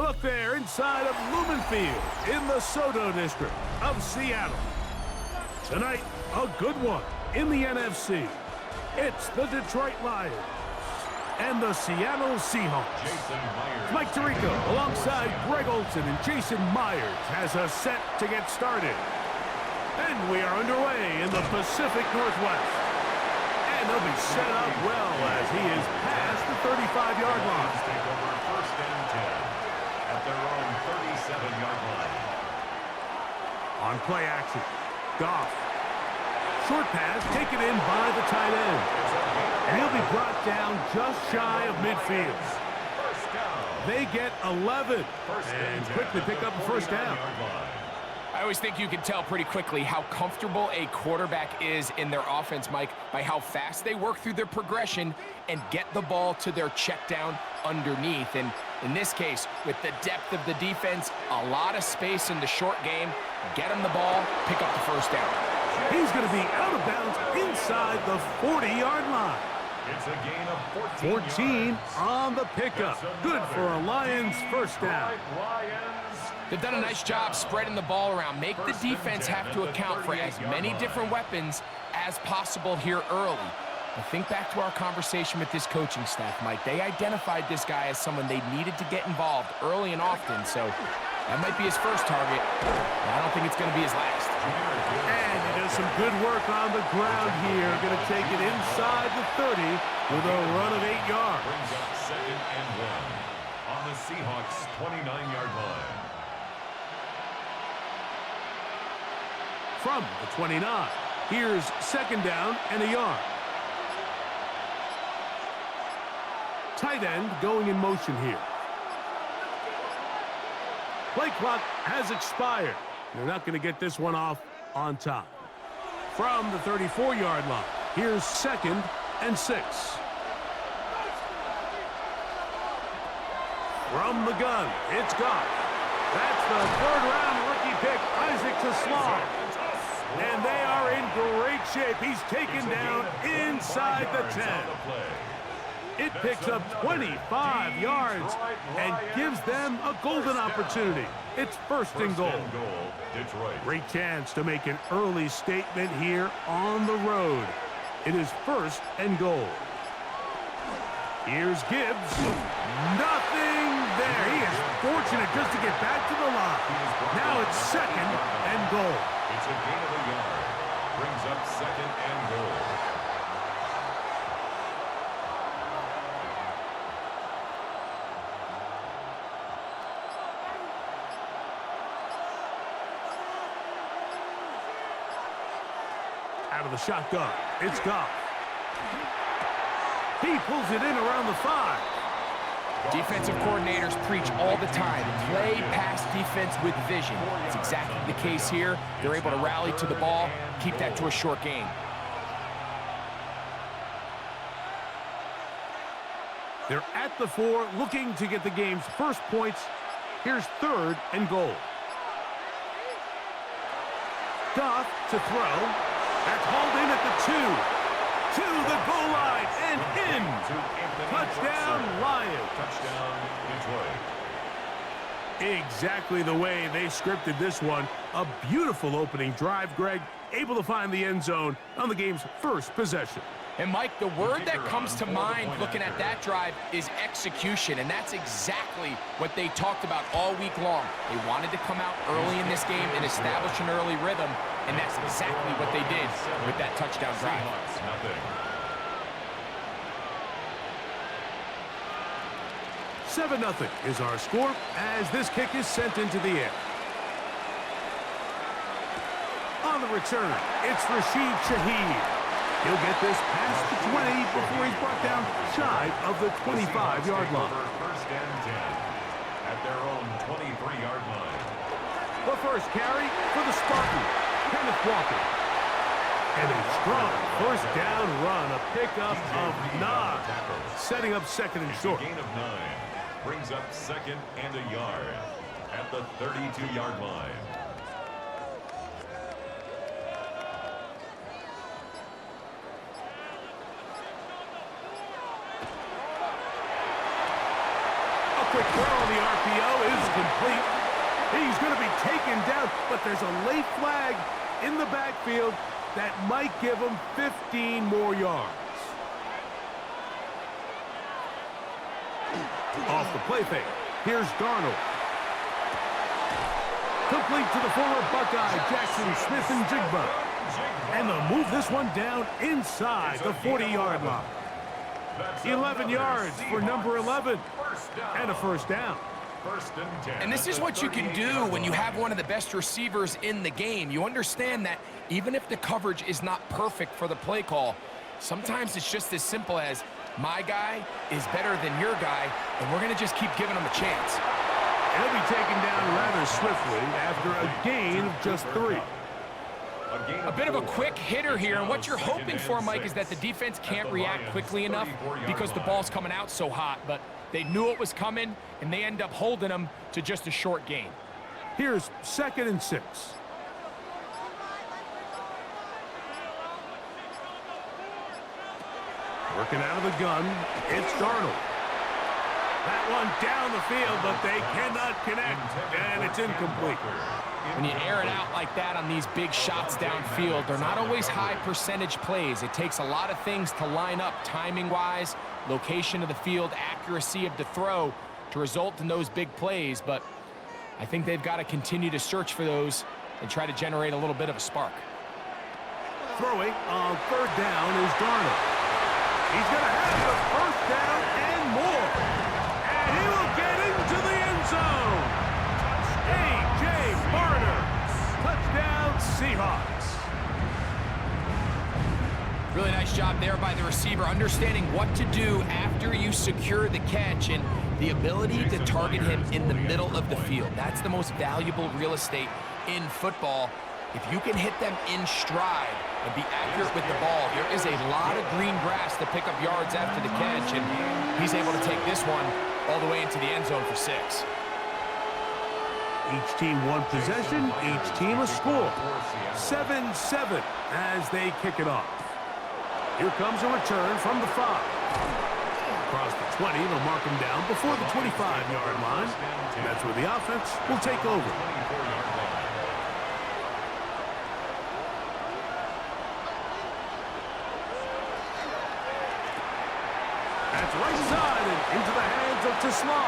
Look there inside of Lumen Field in the Soto District of Seattle. Tonight, a good one in the NFC. It's the Detroit Lions and the Seattle Seahawks. Mike Tirico alongside Greg Olson and Jason Myers has us set to get started. And we are underway in the Pacific Northwest. And they'll be set up well as he is past the 35-yard line. Take over first and 10 at their own 37-yard line. On play action, Goff. Short pass taken in by the tight end. And he'll be brought down just shy of midfield. They get 11 and quickly pick up a first down. I always think you can tell pretty quickly how comfortable a quarterback is in their offense, Mike, by how fast they work through their progression and get the ball to their check down underneath. And in this case, with the depth of the defense, a lot of space in the short game, get him the ball, pick up the first down. He's going to be out of bounds inside the 40-yard line. It's a gain of 14 on the pickup. Good for a Lions first down. They've done a nice job spreading the ball around. Make the defense have to account for as many different weapons as possible here early. But think back to our conversation with this coaching staff, Mike. They identified this guy as someone they needed to get involved early and often, so that might be his first target. But I don't think it's going to be his last. And he does some good work on the ground here. Going to take it inside the 30 with a run of 8 yards. Brings up second and 1 on the Seahawks' 29-yard line. From the 29, here's second down and a yard. Tight end going in motion here. Play clock has expired. They're not going to get this one off on time. From the 34-yard line, here's second and 6. From the gun, it's Goff. That's the third-round rookie pick, Isaac Teslam. And they are in great shape. He's taken down inside the 10. It picks up 25 yards and gives them a golden opportunity. It's first and goal. Great chance to make an early statement here on the road. It is first and goal. Here's Gibbs. Nothing there. He is fortunate just to get back to the line. Now it's second and goal. It's a gain of a yard. Brings up second and goal. Out of the shotgun, it's Goff. He pulls it in around the 5. Defensive coordinators preach all the time, play pass defense with vision. It's exactly the case here. They're able to rally to the ball, keep that to a short gain. They're at the 4, looking to get the game's first points. Here's third and goal. Goff to throw. That's hauled in at the 2. To the goal line and in. Touchdown, Lions. Touchdown, Detroit. Exactly the way they scripted this one. A beautiful opening drive, Greg. Able to find the end zone on the game's first possession. And, Mike, the word that comes to mind looking at that drive is execution, and that's exactly what they talked about all week long. They wanted to come out early in this game and establish an early rhythm, and that's exactly what they did with that touchdown drive. 7-0 is our score as this kick is sent into the air. On the return, it's Rashid Shaheed. He'll get this past the 20 before he's brought down shy of the 25-yard line. First and 10 at their own 23-yard line. The first carry for the Spartan, Kenneth Walker. And a strong first down run, a pickup of 9, setting up second and short. Gain of 9 brings up second and a yard at the 32-yard line. Quick throw on the RPO is complete. He's going to be taken down, but there's a late flag in the backfield that might give him 15 more yards. Off the play fake. Here's Darnold. Complete to the former Buckeye, Jackson Smith-Njigba. And they'll move this one down inside the 40-yard line. 11 yards for number 11. And a first down. And this is what you can do when you have one of the best receivers in the game. You understand that even if the coverage is not perfect for the play call, sometimes it's just as simple as my guy is better than your guy, and we're going to just keep giving him a chance. He'll be taken down rather swiftly after a gain of just 3. A bit of a quick hitter here, and what you're hoping for, Mike, is that the defense can't react quickly enough because the ball's coming out so hot, but they knew it was coming, and they end up holding them to just a short gain. Here's 2nd and 6. Working out of the gun, it's Darnold. That one down the field, but they cannot connect, and it's incomplete. When you air it out like that on these big shots downfield, they're not always high percentage plays. It takes a lot of things to line up timing-wise, location of the field, accuracy of the throw to result in those big plays, but I think they've got to continue to search for those and try to generate a little bit of a spark. Throwing on 3rd down is Darnold. He's going to have the first down and more. And he will get into the end zone. A.J. Barner. Touchdown, Seahawks. Really nice job there by the receiver, understanding what to do after you secure the catch and the ability to target him in the middle of the field. That's the most valuable real estate in football. If you can hit them in stride and be accurate with the ball, there is a lot of green grass to pick up yards after the catch, and he's able to take this one all the way into the end zone for 6. Each team one possession, each team a score. 7-7 as they kick it off. Here comes a return from the 5. Across the 20, they'll mark him down before the 25-yard line. And that's where the offense will take over. That's right side and into the hands of Tesla.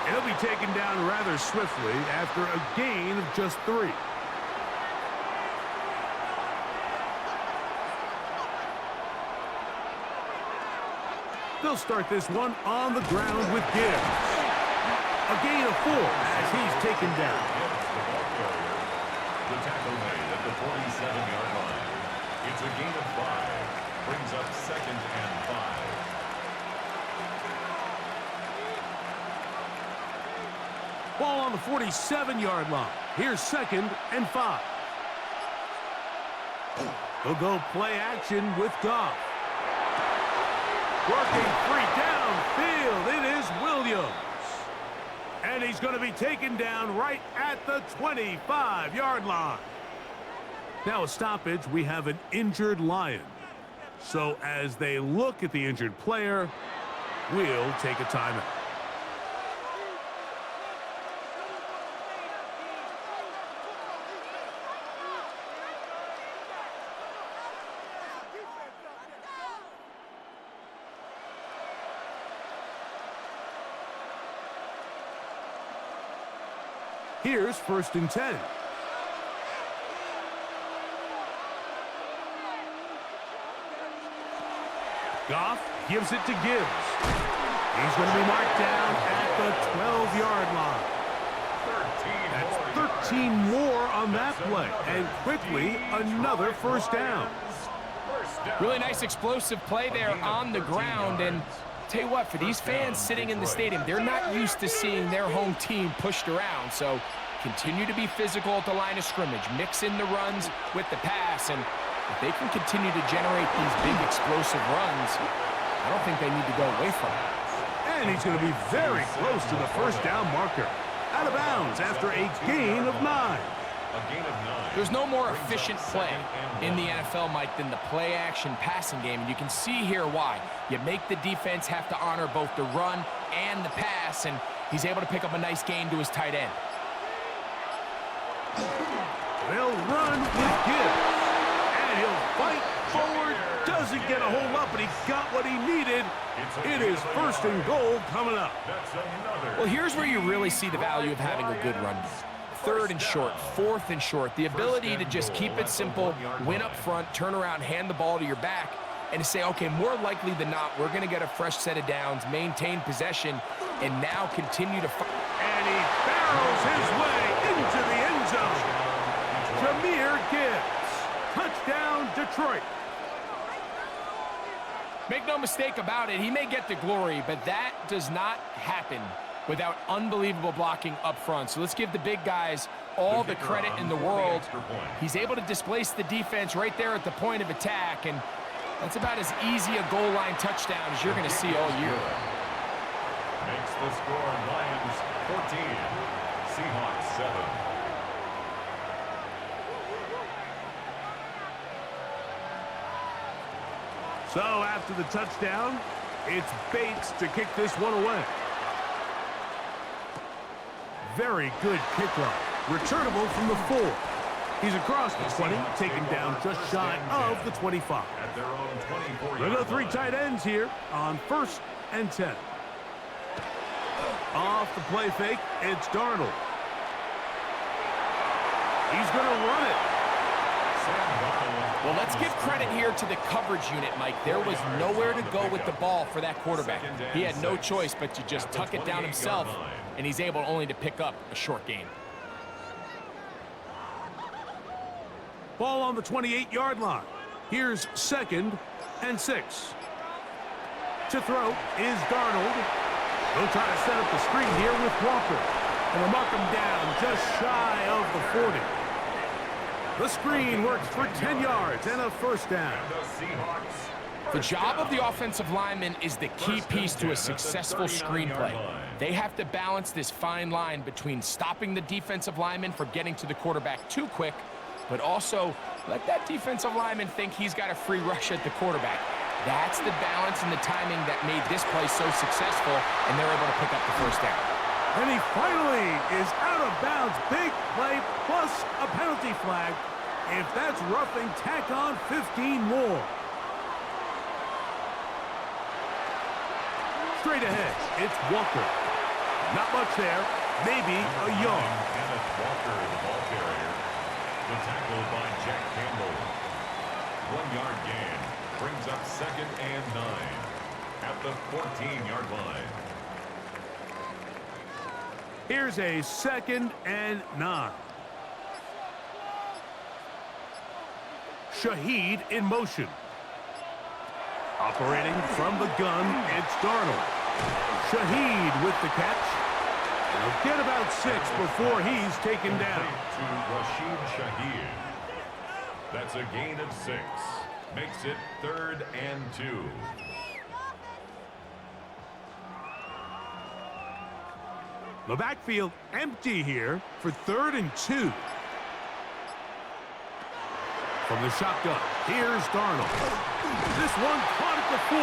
He'll be taken down rather swiftly after a gain of just 3. They'll start this one on the ground with Gibbs. A gain of 4 as he's taken down. The tackle made at the 47-yard line. It's a gain of 5. Brings up 2nd and 5. Ball on the 47-yard line. Here's 2nd and 5. They'll go play action with Goff. Working free downfield. It is Williams. And he's going to be taken down right at the 25-yard line. Now a stoppage, we have an injured Lion. So as they look at the injured player, we'll take a timeout. Here's 1st and 10. Goff gives it to Gibbs. He's going to be marked down at the 12-yard line. That's 13 more on that play. And quickly, another first down. Really nice explosive play there on the ground. And tell you what, for these fans sitting in the stadium, they're not used to seeing their home team pushed around. So continue to be physical at the line of scrimmage. Mix in the runs with the pass. And if they can continue to generate these big explosive runs, I don't think they need to go away from it. And he's going to be very close to the first down marker. Out of bounds after a gain of 9. There's no more efficient play in the NFL, Mike, than the play-action passing game. And you can see here why. You make the defense have to honor both the run and the pass, and he's able to pick up a nice gain to his tight end. They'll run with Gibbs, and he'll fight forward. Doesn't get a hold up, but he got what he needed. It is 1st and goal coming up. Well, here's where you really see the value of having a good run game. 3rd and short, 4th and short. The ability to just keep it simple, win up front, turn around, hand the ball to your back, and to say, okay, more likely than not, we're going to get a fresh set of downs, maintain possession, and now continue to fight. And he barrels his way into the end zone. Jahmyr Gibbs. Touchdown, Detroit. Make no mistake about it, he may get the glory, but that does not happen without unbelievable blocking up front. So let's give the big guys all the credit in the world. He's able to displace the defense right there at the point of attack, and that's about as easy a goal line touchdown as you're going to see all year. Makes the score Lions 14, Seahawks 7. So after the touchdown, it's Bates to kick this one away. Very good kickoff. Returnable from the 4. He's across the 20, taken down just shy of the 25. At their own 24-yard There are line. 3 tight ends here on 1st and 10. Off the play fake, it's Darnold. He's going to run it. Well, let's give credit here to the coverage unit, Mike. There was nowhere to go with the ball for that quarterback. He had no choice but to just tuck it down himself, and he's able only to pick up a short gain. Ball on the 28-yard line. Here's 2nd and 6. To throw is Darnold. He'll try to set up the screen here with Walker. And they'll mark him down just shy of the 40. The screen works for 10 yards and a 1st down. The job of the offensive lineman is the key piece to a successful screenplay. They have to balance this fine line between stopping the defensive lineman from getting to the quarterback too quick, but also let that defensive lineman think he's got a free rush at the quarterback. That's the balance and the timing that made this play so successful, and they're able to pick up the 1st down. And he finally is out of bounds. Big play plus a penalty flag. If that's roughing, tack on 15 more. Straight ahead, it's Walker. Not much there. Maybe a yard. Kenneth Walker, the ball carrier. The tackle by Jack Campbell. 1-yard gain. Brings up 2nd and 9. At the 14-yard line. Here's a 2nd and 9. Shaheed in motion. Operating from the gun, it's Darnold. Shaheed with the catch. He'll get about 6 before he's taken down. To Rashid Shaheed. That's a gain of 6. Makes it 3rd and 2. The backfield empty here for 3rd and 2. From the shotgun, here's Darnold. This one caught at the 4.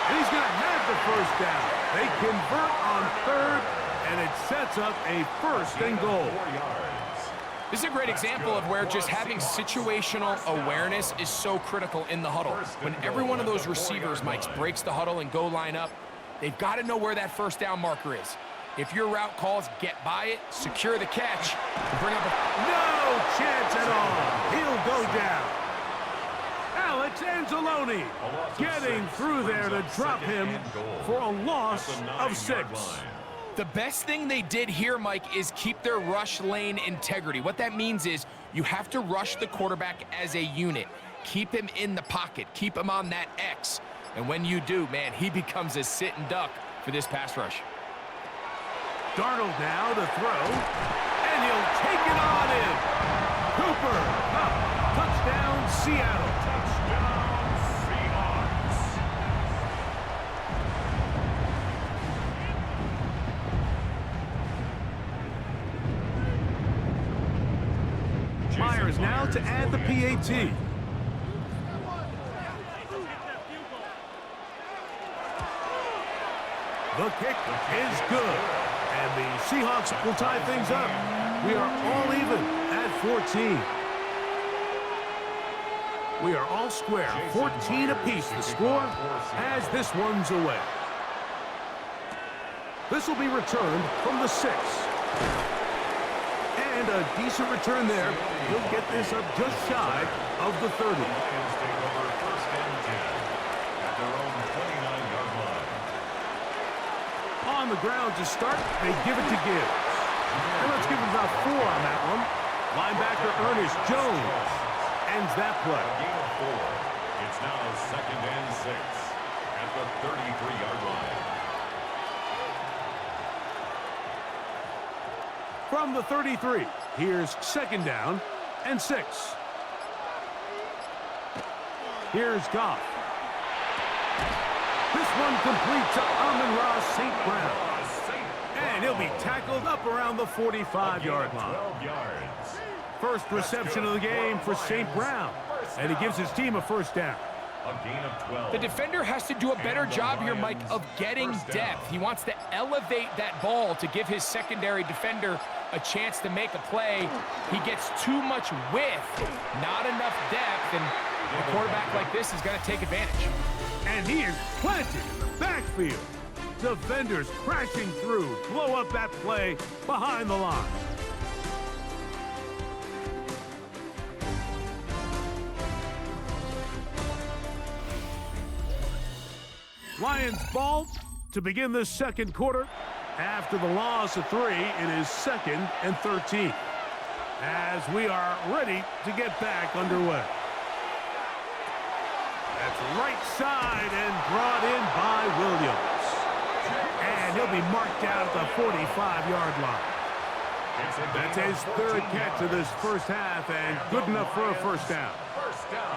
And he's going to have the 1st down. They convert on 3rd, and it sets up a 1st and goal. 4 yards. This is a great example of where just having situational awareness is so critical in the huddle. When every one of those receivers, Mike, breaks the huddle and go line up, they've got to know where that 1st down marker is. If your route calls, get by it, secure the catch, and bring up a... No chance at all. He'll go down. Alex Anzalone getting through there to drop him for a loss of 6. The best thing they did here, Mike, is keep their rush lane integrity. What that means is you have to rush the quarterback as a unit. Keep him in the pocket. Keep him on that X. And when you do, man, he becomes a sit and duck for this pass rush. Darnold now to throw, and he'll take it on in. Cooper, up, touchdown, Seattle. Touchdown, Seahawks. Myers now to add the PAT. The kick is good. And the Seahawks will tie things up. We are all even at 14. We are all square. 14 apiece the score as this one's away. This will be returned from the 6. And a decent return there. He'll get this up just shy of the 30. Lions take over first and 10 at their own 29-yard line. On the ground to start, they give it to Gibbs. And let's give him about 4 on that one. Linebacker Ernest Jones ends that play. A gain of 4. It's now second and 6 at the 33-yard line. From the 33, here's second down and 6. Here's Goff. This one complete to Amon-Ra St. Brown. And he'll be tackled up around the 45-yard line. 12 yards. First reception of the game for St. Brown. And he gives his team a first down. A gain of 12. The defender has to do a better job here, Mike, of getting depth. He wants to elevate that ball to give his secondary defender a chance to make a play. He gets too much width, not enough depth, and a quarterback like this is going to take advantage. And he is planted in the backfield. Defenders crashing through, blow up that play behind the line. Lions ball to begin this second quarter. After the loss of 3, it is second and 13. As we are ready to get back underway. That's right side and brought in by Williams. And he'll be marked out at the 45-yard line. That's his 3rd catch of this first half and good enough for a first down.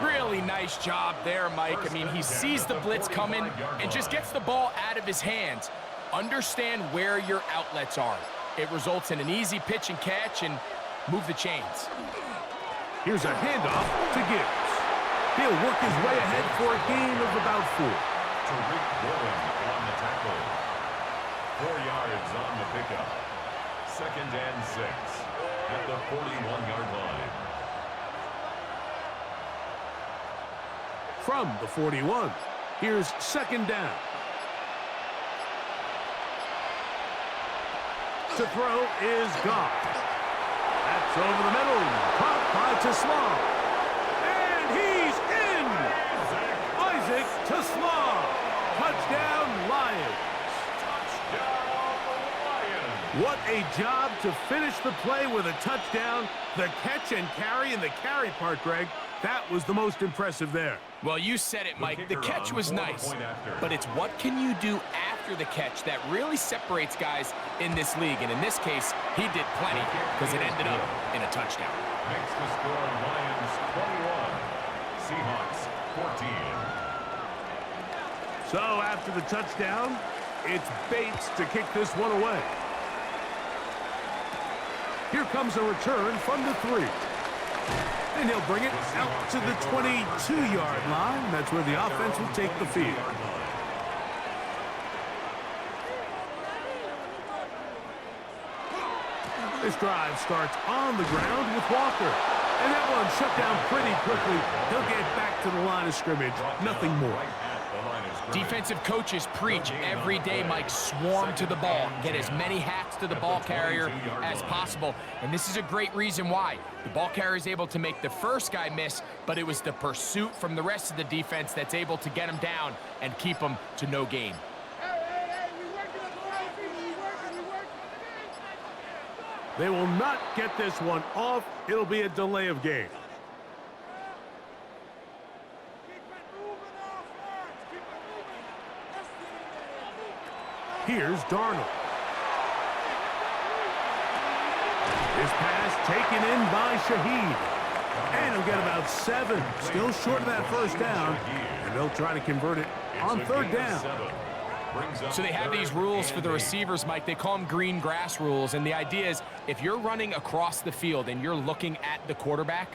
Really nice job there, Mike. I mean, he sees the blitz coming and just gets the ball out of his hands. Understand where your outlets are. It results in an easy pitch and catch and move the chains. Here's a handoff to Gibbs. He'll work his way ahead for a gain of about 4. Tariq Woolen on the tackle. 4 yards on the pickup. Second and 6 at the 41-yard line. From the 41, here's second down. To throw is Goff. That's over the middle. Caught by Tesla. And he's in. Isaac Tesla. Touchdown, Lions. What a job to finish the play with a touchdown. The catch and carry, and the carry part, Greg, that was the most impressive there. Well, you said it, Mike. The catch was nice, but it's what can you do after the catch that really separates guys in this league. And in this case, he did plenty because it ended up in a touchdown. Makes the score Lions 21, Seahawks 14. So after the touchdown, it's Bates to kick this one away. Here comes a return from the 3. And he'll bring it out to the 22-yard line. That's where the offense will take the field. This drive starts on the ground with Walker. And that one shut down pretty quickly. He'll get back to the line of scrimmage. Nothing more. Defensive coaches preach every day, Mike, swarm to the ball. Get as many hats to the ball carrier as possible. And this is a great reason why. The ball carrier is able to make the first guy miss, but it was the pursuit from the rest of the defense that's able to get him down and keep him to no gain. They will not get this one off. It'll be a delay of game. Here's Darnold. His pass taken in by Shaheed. And he'll get about 7. Still short of that first down. And they'll try to convert it on 3rd down. So they have these rules for the receivers, Mike. They call them green grass rules. And the idea is if you're running across the field and you're looking at the quarterback,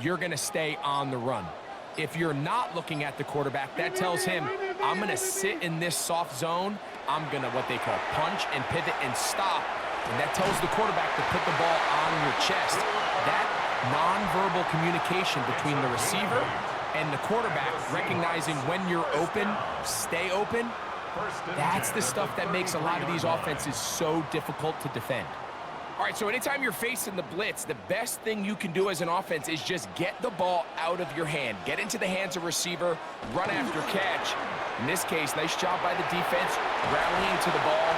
you're going to stay on the run. If you're not looking at the quarterback, that tells him, I'm going to sit in this soft zone. I'm going to what they call punch and pivot and stop. And that tells the quarterback to put the ball on your chest. That nonverbal communication between the receiver and the quarterback, recognizing when you're open, stay open, that's the stuff that makes a lot of these offenses so difficult to defend. All right, so anytime you're facing the blitz, the best thing you can do as an offense is just get the ball out of your hand. Get into the hands of receiver, run after catch. In this case, nice job by the defense, rallying to the ball.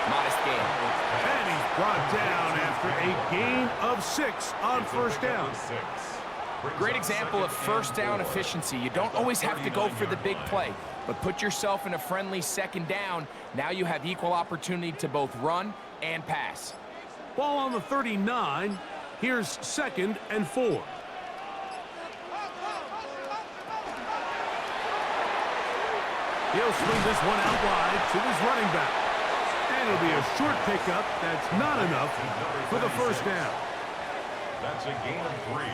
Modest gain. And he's brought down after a gain of 6 on first down. Great example of first down efficiency. You don't always have to go for the big play, but put yourself in a friendly second down. Now you have equal opportunity to both run and pass. Ball on the 39. Here's 2nd and 4. He'll swing this one out wide to his running back. And it'll be a short pickup. That's not enough for the first down. That's a gain of 3.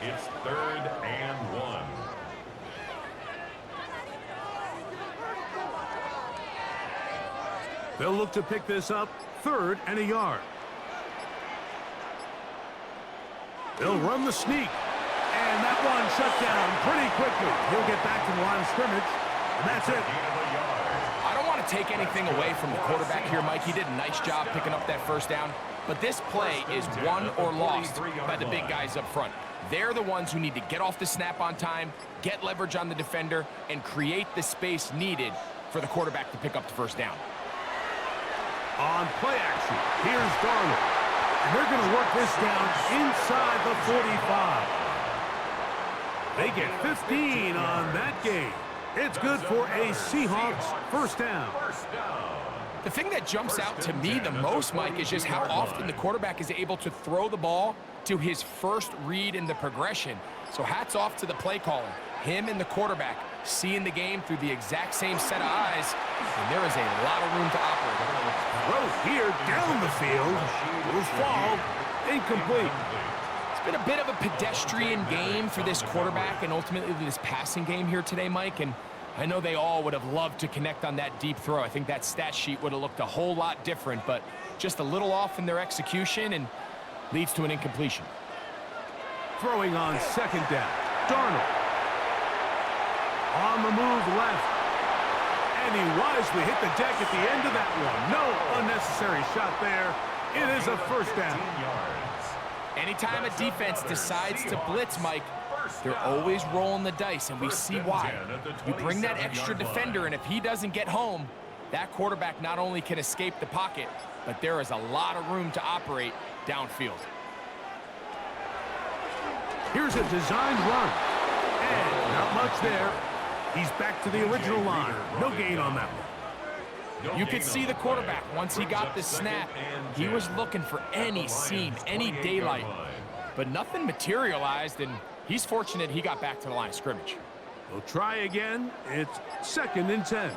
It's 3rd and 1. They'll look to pick this up 3rd and a yard. They'll run the sneak. And that one shut down pretty quickly. He'll get back to the line of scrimmage. And that's it. I don't want to take anything away from the quarterback here, Mike. He did a nice job picking up that first down. But this play is won or lost by the big guys up front. They're the ones who need to get off the snap on time, get leverage on the defender, and create the space needed for the quarterback to pick up the first down. On play action, here's Darnold. And they're going to work this down inside the 45. They get 15 on that game. It's good for a Seahawks first down. The thing that jumps out to me the most, Mike, is just how often the quarterback is able to throw the ball to his first read in the progression. So hats off to the play caller. Him and the quarterback seeing the game through the exact same set of eyes, and there is a lot of room to operate. Throw here down the field. Will fall incomplete. It's been a bit of a pedestrian game for this quarterback and ultimately this passing game here today, Mike, and I know they all would have loved to connect on that deep throw. I think that stat sheet would have looked a whole lot different, but just a little off in their execution and leads to an incompletion. Throwing on 2nd down. Darnold. On the move left. And he wisely hit the deck at the end of that one. No unnecessary shot there. It is a first down. Anytime a defense decides to blitz, Mike, they're always rolling the dice, and we see why. You bring that extra defender, and if he doesn't get home, that quarterback not only can escape the pocket, but there is a lot of room to operate downfield. Here's a designed run. And not much there. He's back to the original line. No gain on that one. You could see the quarterback, once he got the snap, he was looking for any seam, any daylight. But nothing materialized, and he's fortunate he got back to the line of scrimmage. They'll try again. It's 2nd and 10.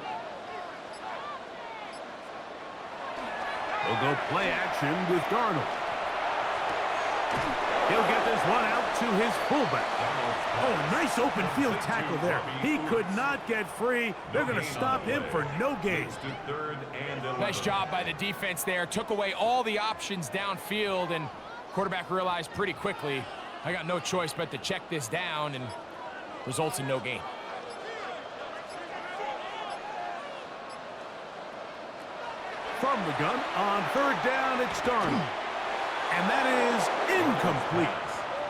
They'll go play action with Darnold. He'll get this one out to his fullback. Oh, nice open field tackle there. He could not get free. They're going to stop him for no gain. Nice job by the defense there. Took away all the options downfield, and quarterback realized pretty quickly, I got no choice but to check this down, and results in no gain. From the gun, on 3rd down, it's Darnold. And that is incomplete.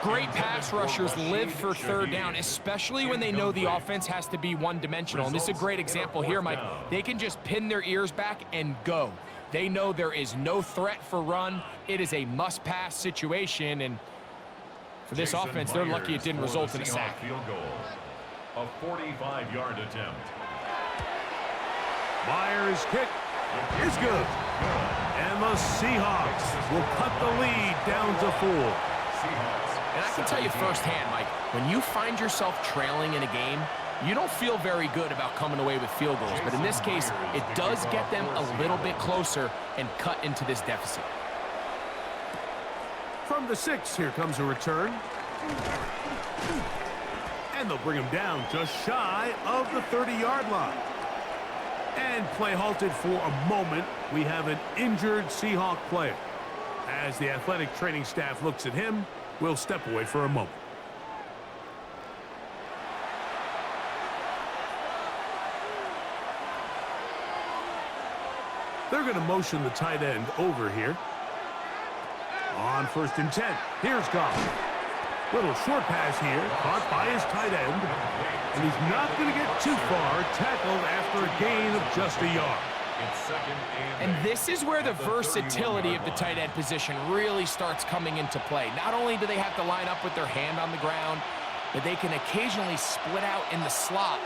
Great pass rushers live for 3rd down, especially when they know the offense has to be one-dimensional. And this is a great example here, Mike. They can just pin their ears back and go. They know there is no threat for run. It is a must-pass situation, and for this offense, they're lucky it didn't result in a sack. Field goal. A 45-yard attempt. Myers' kick is good. And the Seahawks will cut the lead down to 4. And I can tell you firsthand, Mike, when you find yourself trailing in a game, you don't feel very good about coming away with field goals. But in this case, it does get them a little bit closer and cut into this deficit. From the 6, here comes a return. And they'll bring him down just shy of the 30-yard line. And play halted for a moment. We have an injured Seahawk player. As the athletic training staff looks at him, we'll step away for a moment. They're going to motion the tight end over here. On 1st and 10, here's Goff. Little short pass here, caught by his tight end. And he's not going to get too far, tackled after a gain of just a yard. And this is where the versatility of the tight end position really starts coming into play. Not only do they have to line up with their hand on the ground, but they can occasionally split out in the slot.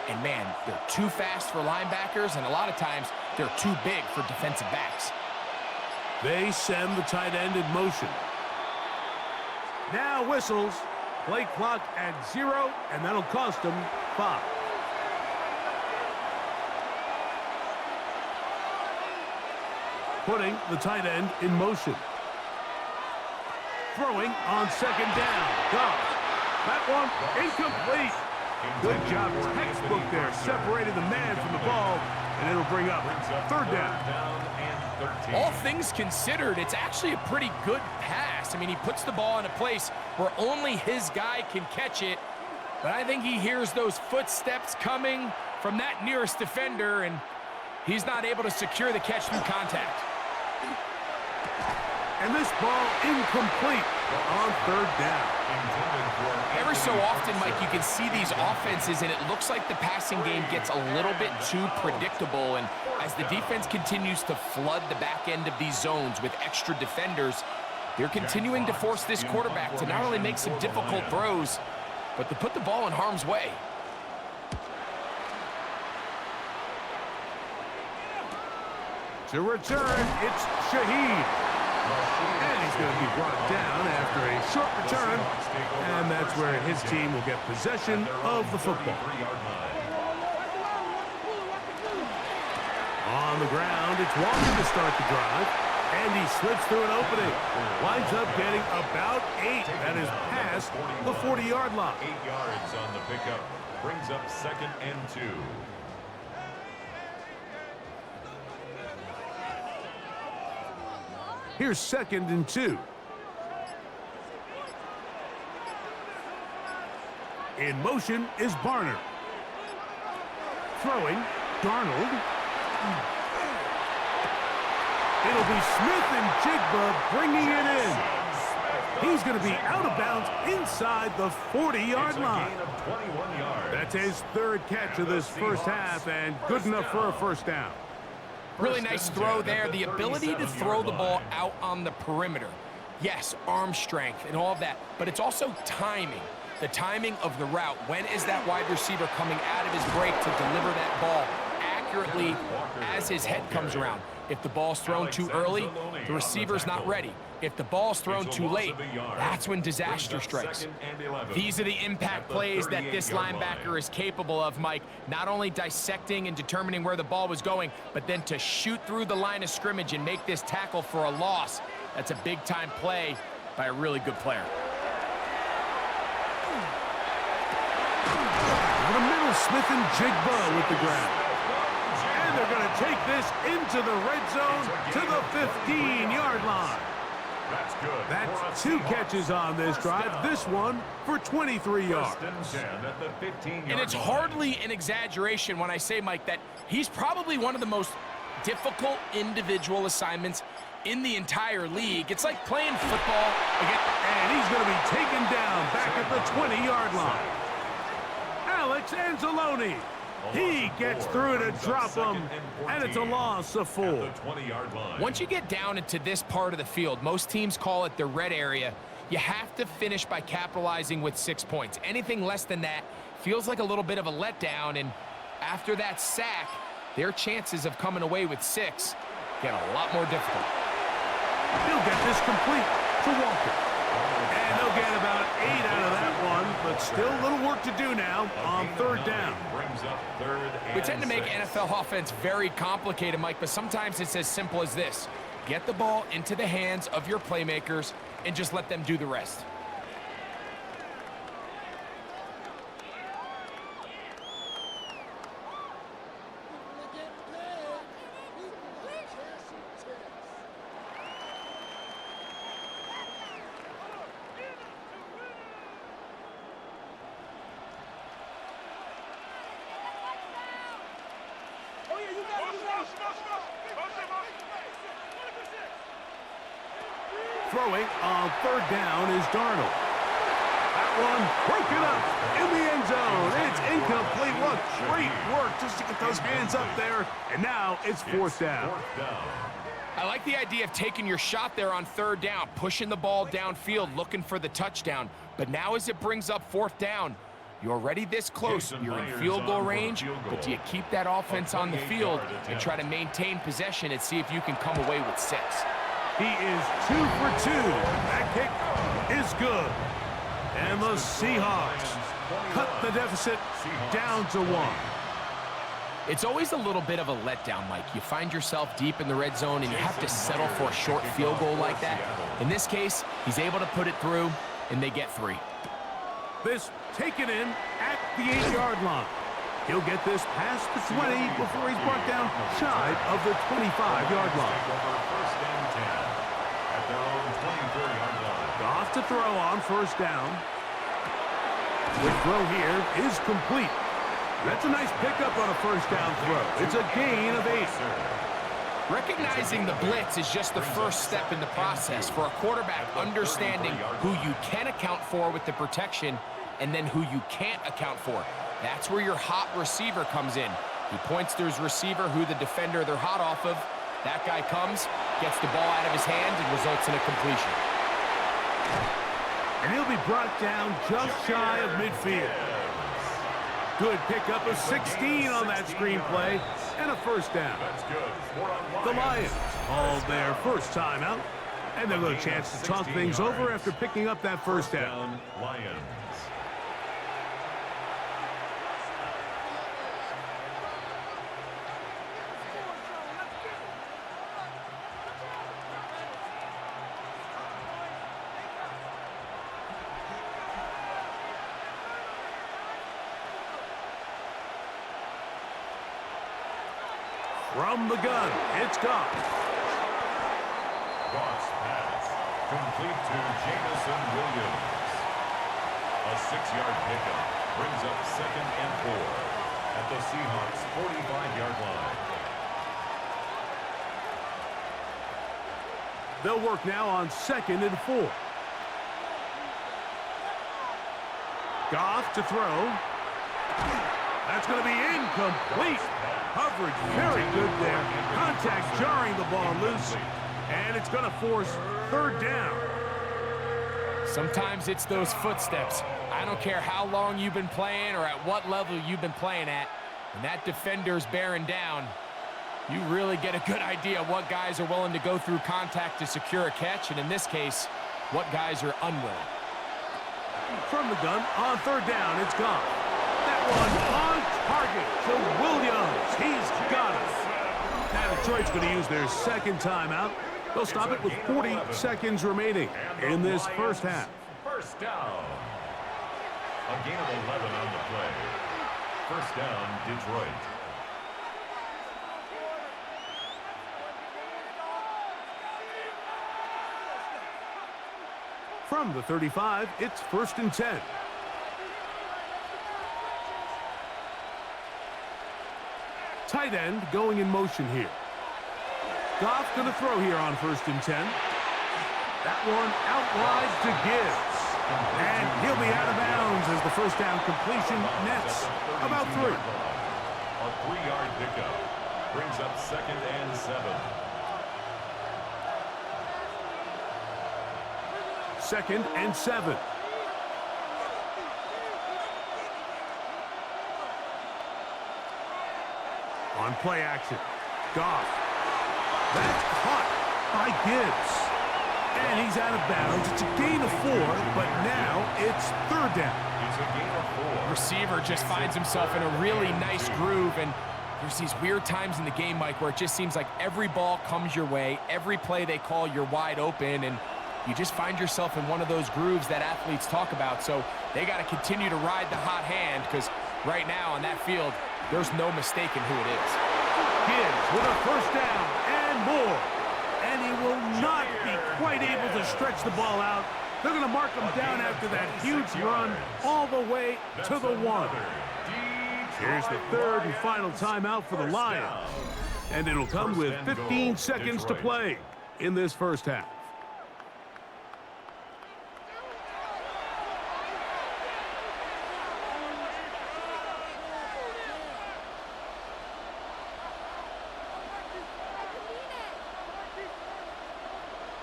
And man, they're too fast for linebackers, and a lot of times they're too big for defensive backs. They send the tight end in motion. Now whistles. Play clock at 0, and that'll cost them 5. Putting the tight end in motion. Throwing on 2nd down. Goff. That one incomplete. Good job, textbook there. Separated the man from the ball, and it'll bring up 3rd down. All things considered, it's actually a pretty good pass. I mean, he puts the ball in a place where only his guy can catch it. But I think he hears those footsteps coming from that nearest defender, and he's not able to secure the catch through contact. And this ball incomplete on 3rd down. Every so often, Mike, you can see these offenses, and it looks like the passing game gets a little bit too predictable. And as the defense continues to flood the back end of these zones with extra defenders, they're continuing to force this quarterback to not only make some difficult throws, but to put the ball in harm's way. To return, it's Shaheed. And he's going to be brought down after a short return. And that's where his team will get possession of the football. On the ground, it's Walker to start the drive. And he slips through an opening. Winds up getting about 8. That is past the 40-yard line. 8 yards on the pickup. Brings up 2nd and 2. Here's 2nd and 2. In motion is Barner. Throwing, Darnold. It'll be Smith and Jigba bringing it in. He's going to be out of bounds inside the 40-yard line. That's his 3rd catch of this first half, and good enough for a 1st down. Really nice throw there. The ability to throw the ball out on the perimeter. Yes, arm strength and all of that, but it's also timing. The timing of the route. When is that wide receiver coming out of his break to deliver that ball accurately as his head comes around? If the ball's thrown too early, the receiver's not ready. If the ball's thrown too late, that's when disaster strikes. These are the impact plays that this linebacker is capable of, Mike. Not only dissecting and determining where the ball was going, but then to shoot through the line of scrimmage and make this tackle for a loss. That's a big-time play by a really good player. In the middle, Smith and Jigba with the grab. And they're going to take this into the red zone to the 15-yard line. That's good. That's 2 catches on this drive. This one for 23 yards. And it's hardly an exaggeration when I say, Mike, that he's probably one of the most difficult individual assignments in the entire league. It's like playing football again. And he's going to be taken down back at the 20-yard line. Alex Anzalone. He gets through to drop him, and it's a loss of 4. Once you get down into this part of the field, most teams call it the red area. You have to finish by capitalizing with 6 points. Anything less than that feels like a little bit of a letdown, and after that sack, their chances of coming away with 6 get a lot more difficult. He'll get this complete to Walker. And they'll get about 8 out of that one, but still a little work to do now on 3rd down. We tend to make NFL offense very complicated, Mike, but sometimes it's as simple as this. Get the ball into the hands of your playmakers and just let them do the rest. Throwing on third down is Darnold. That one broken up in the end zone. It's incomplete. What great work just to get those hands up there. And now it's fourth down. I like the idea of taking your shot there on third down, pushing the ball downfield, looking for the touchdown. But now as it brings up fourth down, you're already this close. You're in field goal range, but do you keep that offense on the field and try to maintain possession and see if you can come away with 6? He is 2 for 2. That kick is good. And the Seahawks cut the deficit down to 1. It's always a little bit of a letdown, Mike. You find yourself deep in the red zone and you have to settle for a short field goal like that. In this case, he's able to put it through, and they get 3. This taken in at the 8-yard line. He'll get this past the 20 before he's brought down shy of the 25-yard line. First and 10 at their own 24-yard line. Goff to throw on first down. The throw here is complete. That's a nice pickup on a first down throw. It's a gain of 8. Recognizing the blitz is just the first step in the process for a quarterback, understanding who you can account for with the protection and then who you can't account for. That's where your hot receiver comes in. He points to his receiver, who the defender they're hot off of. That guy comes, gets the ball out of his hand, and results in a completion. And he'll be brought down just shy of midfield. Good pickup of 16 on that screenplay, and a first down. The Lions called their first timeout, and they'll get a chance to talk things over after picking up that first down. Lions. From the gun, it's Goff. Goff's pass complete to Jamison Williams. A 6-yard pickup brings up 2nd and 4 at the Seahawks' 45-yard line. They'll work now on 2nd and 4. Goff to throw. That's going to be incomplete. Coverage very good there. Contact jarring the ball loose. And it's going to force third down. Sometimes it's those footsteps. I don't care how long you've been playing or at what level you've been playing at. When that defender's bearing down, you really get a good idea of what guys are willing to go through contact to secure a catch, and in this case, what guys are unwilling. From the gun, on third down, it's gone. That one on target to Williams. He's got it. Now Detroit's going to use their second timeout. They'll stop it with 40 seconds remaining in this first half. First down. A gain of 11 on the play. First down, Detroit. From the 35, it's 1st and 10. Tight end going in motion here. Goff going to throw here on 1st and 10. That one out wide to Gibbs. And he'll be out of bounds as the first down completion nets about 3. A 3-yard pickup brings up 2nd and 7. 2nd and 7. On play action, Goff. That's caught by Gibbs. And he's out of bounds. It's a gain of 4, but now it's third down. It's a gain of 4. Receiver just finds himself in a really nice groove, and there's these weird times in the game, Mike, where it just seems like every ball comes your way, every play they call, you're wide open, and you just find yourself in one of those grooves that athletes talk about. So they got to continue to ride the hot hand, because right now on that field, there's no mistaking who it is. Gibbs with a first down and more. And he will not be quite able to stretch the ball out. They're going to mark him down after that huge run all the way to the 1. Here's the third and final timeout for the Lions. And it'll come with 15 seconds to play in this first half.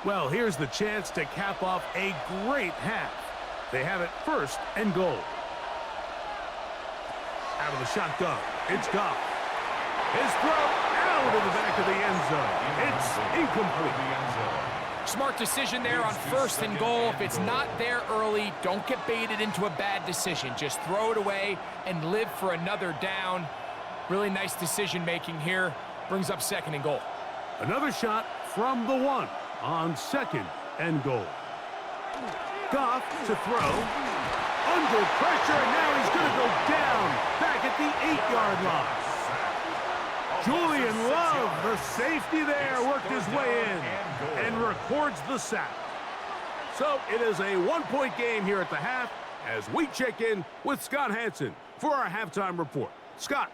Well, here's the chance to cap off a great half. They have it 1st and goal. Out of the shotgun, it's Goff. His throw out of the back of the end zone. It's incomplete. Smart decision there on 1st and goal. If it's not there early, don't get baited into a bad decision. Just throw it away and live for another down. Really nice decision-making here. Brings up 2nd and goal. Another shot from the 1 on 2nd and goal. Goff to throw. Under pressure, and now he's going to go down back at the 8-yard line. Julian Love, the safety there, worked his way in and records the sack. So it is a 1-point game here at the half as we check in with Scott Hansen for our halftime report. Scott.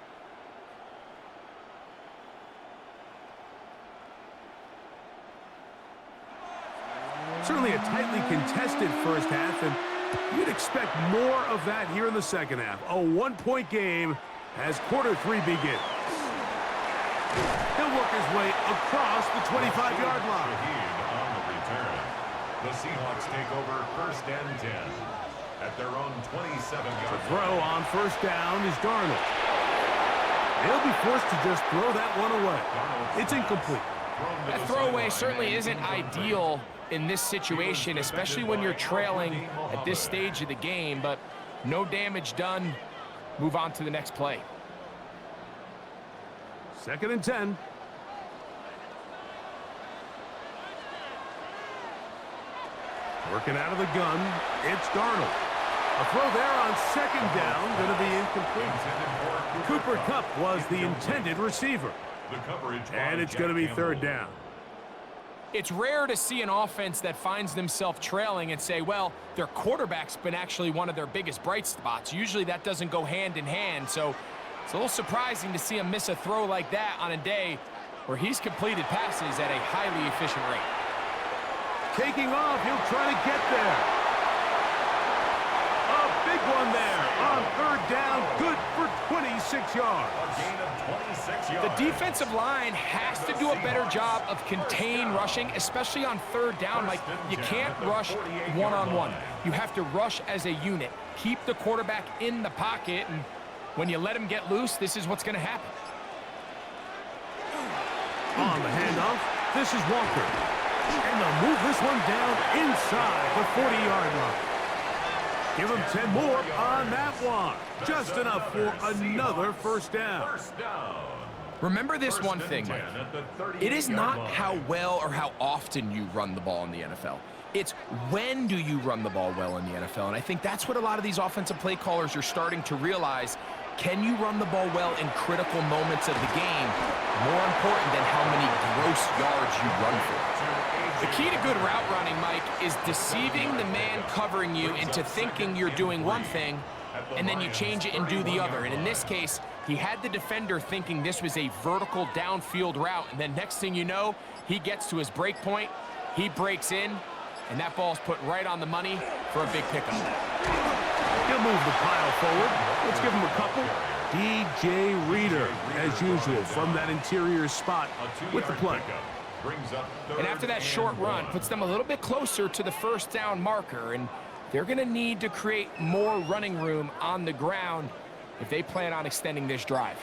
Certainly a tightly contested first half, and you'd expect more of that here in the second half. A 1-point game as quarter 3 begins. He'll work his way across the 25-yard line. On the return. The Seahawks take over 1st and 10 at their own 27-yard line. Throw on 1st down is Darnold. He'll be forced to just throw that one away. It's incomplete. That throwaway certainly isn't ideal in this situation, especially when you're trailing at this stage of the game, but no damage done. Move on to the next play. 2nd and 10. Working out of the gun, it's Darnold. A throw there on 2nd down, going to be incomplete. Cooper Kupp was the intended receiver. And it's going to be 3rd down. It's rare to see an offense that finds themselves trailing and say, well, their quarterback's been actually one of their biggest bright spots. Usually that doesn't go hand in hand, so it's a little surprising to see him miss a throw like that on a day where he's completed passes at a highly efficient rate. Taking off, he'll try to get there. A big one there on 3rd down, good for 26 yards. A gain of 26 yards. The defensive line has to do a better job of contain rushing, especially on 3rd down. Like, you can't rush one-on-one. You have to rush as a unit. Keep the quarterback in the pocket, and when you let him get loose, this is what's going to happen. On the handoff, this is Walker. And they'll move this one down inside the 40-yard line. Give him 10 more on that one. Just enough for another 1st down. Remember this one thing, Mike. It is not how well or how often you run the ball in the NFL. It's when do you run the ball well in the NFL. And I think that's what a lot of these offensive play callers are starting to realize. Can you run the ball well in critical moments of the game? More important than how many gross yards you run for. The key to good route running, Mike, is deceiving the man covering you into thinking you're doing one thing, and then you change it and do the other. And in this case, he had the defender thinking this was a vertical downfield route, and then next thing you know, he gets to his break point, he breaks in, and that ball's put right on the money for a big pickup. He'll move the pile forward. Let's give him a couple. DJ Reader, as usual, from that interior spot with the play. And after that short run, puts them a little bit closer to the 1st down marker, and they're going to need to create more running room on the ground if they plan on extending this drive.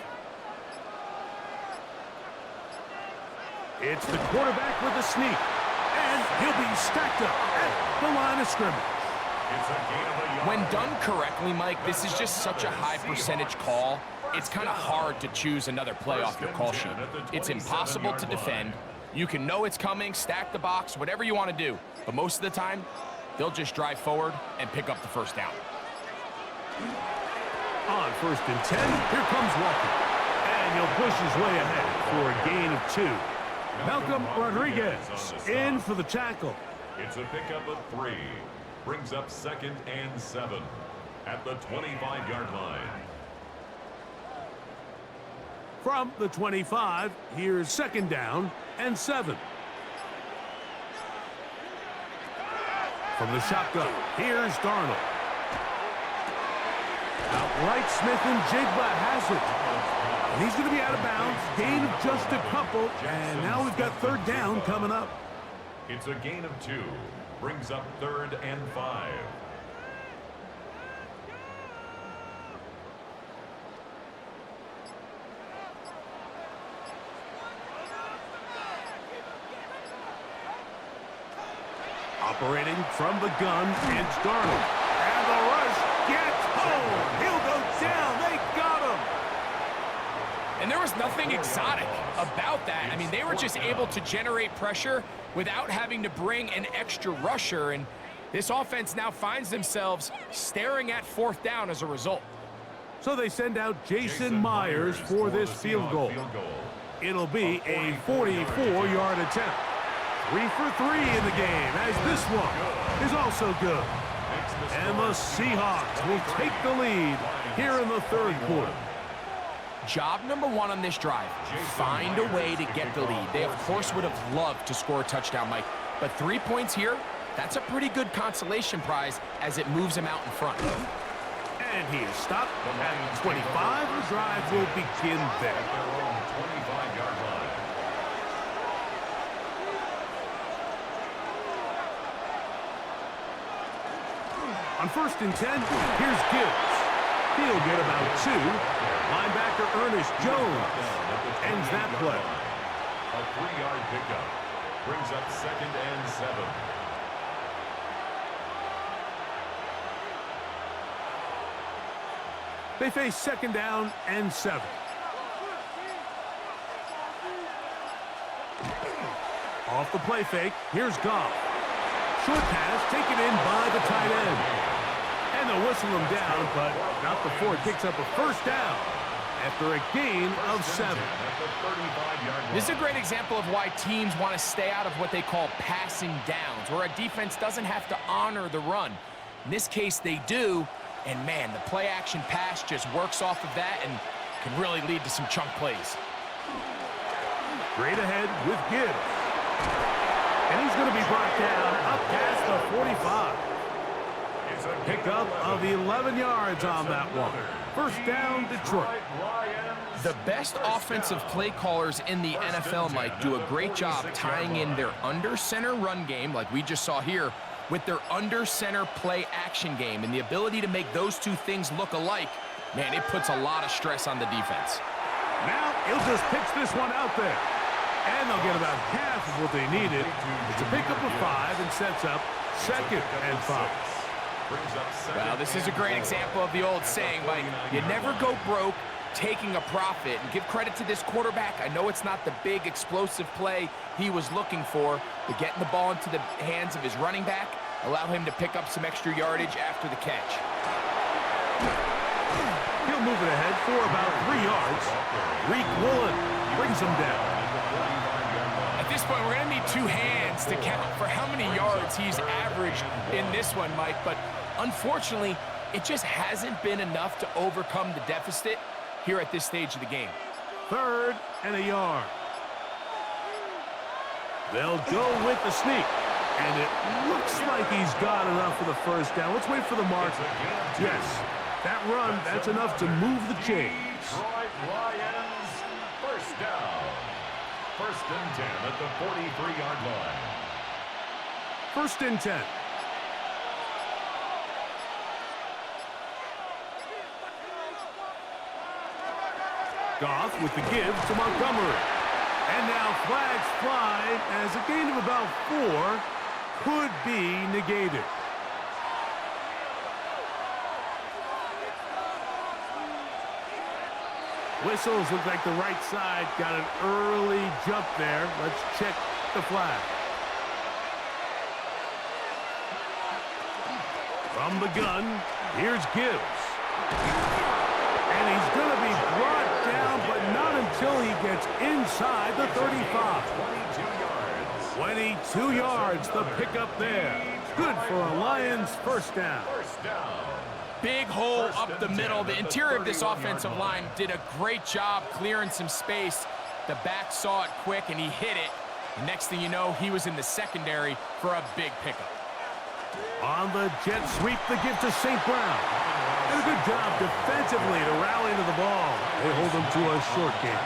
It's the quarterback with a sneak, and he'll be stacked up at the line of scrimmage. When done correctly, Mike, this is just such a high percentage call. It's kind of hard to choose another play off your call sheet. It's impossible to defend. You can know it's coming, stack the box, whatever you want to do. But most of the time, they'll just drive forward and pick up the 1st down. On 1st and 10, here comes Walker. And he'll push his way ahead for a gain of 2. Malcolm Rodriguez in for the tackle. It's a pickup of 3. Brings up 2nd and 7 at the 25-yard line. From the 25, here's 2nd down and 7. From the shotgun, here's Darnold. Outright Smith and Jigba has it. And he's going to be out of bounds. Gain of just a couple. And now we've got 3rd down coming up. It's a gain of 2. Brings up 3rd and 5. Operating from the gun, it's Darnold. And the rush gets home. He'll go down. They got him. And there was nothing exotic about that. I mean, they were just able to generate pressure without having to bring an extra rusher. And this offense now finds themselves staring at 4th down as a result. So they send out Jason Myers for this field goal. It'll be a 44-yard attempt. 3 for 3 in the game, as this one is also good. And the Seahawks will take the lead here in the 3rd quarter. Job number 1 on this drive, find a way to get the lead. They, of course, would have loved to score a touchdown, Mike. But 3 points here, that's a pretty good consolation prize as it moves him out in front. And he is stopped at 25. The drive will begin there. 25-yard line. On 1st and 10, here's Gibbs. He'll get about 2. Linebacker Ernest Jones ends that play. A 3-yard pickup brings up 2nd and 7. They face 2nd down and 7. Off the play fake, here's Goff. Short pass taken in by the tight end. And they'll whistle him down, but not before it picks up a 1st down after a gain of 7. This is a great example of why teams want to stay out of what they call passing downs, where a defense doesn't have to honor the run. In this case, they do, and man, the play-action pass just works off of that and can really lead to some chunk plays. Straight ahead with Gibbs. And he's going to be brought down up past the 45. Pickup of 11 yards on that one. 1st down, Detroit. The best offensive play callers in the NFL, Mike, do a great job tying in their under-center run game, like we just saw here, with their under-center play-action game. And the ability to make those two things look alike, man, it puts a lot of stress on the defense. Now he'll just pitch this one out there. And they'll get about half of what they needed. It's a pickup of 5 and sets up 2nd and 5. Well, this is a great example of the old saying, Mike, you never go broke taking a profit. And give credit to this quarterback. I know it's not the big explosive play he was looking for, but getting the ball into the hands of his running back allow him to pick up some extra yardage after the catch. He'll move it ahead for about 3 yards. Reek Woolen brings him down. At this point, we're going to need 2 hands to count for how many yards he's averaged in this one, Mike. But unfortunately, it just hasn't been enough to overcome the deficit here at this stage of the game. 3rd and a yard. They'll go with the sneak. And it looks like he's got enough for the 1st down. Let's wait for the mark. Yes, that run, that's enough to move the chains. Detroit Lions, 1st down. 1st and 10 at the 43-yard line. 1st and 10. Goff with the give to Montgomery. And now flags fly as a gain of about 4 could be negated. Whistles look like the right side got an early jump there. Let's check the flag. From the gun, here's Gibbs. And he's going to be brought down, but not until he gets inside the 35. 22 yards, the pickup there. Good for a Lions 1st down. Big hole up the middle. The interior of this offensive line did a great job clearing some space. The back saw it quick, and he hit it. The next thing you know, he was in the secondary for a big pickup. On the jet sweep, the give to St. Brown. And a good job defensively to rally to the ball. They hold them to a short game.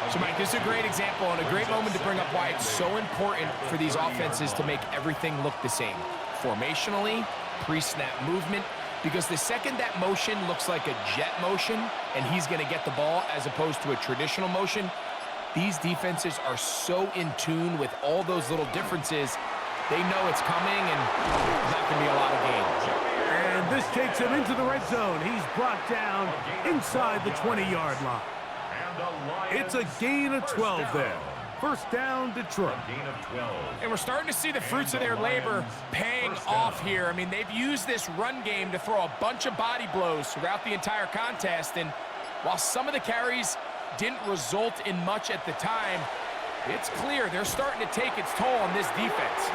So, Mike, this is a great example and a great moment to bring up why it's so important for these offenses to make everything look the same. Formationally, pre-snap movement, because the second that motion looks like a jet motion and he's going to get the ball as opposed to a traditional motion, these defenses are so in tune with all those little differences. They know it's coming, and that can be a lot of gains. And this takes him into the red zone. He's brought down inside the 20-yard line. It's a gain of 12 there. First down, Detroit. And we're starting to see the fruits of their labor paying off here. I mean, they've used this run game to throw a bunch of body blows throughout the entire contest. And while some of the carries didn't result in much at the time, it's clear they're starting to take its toll on this defense.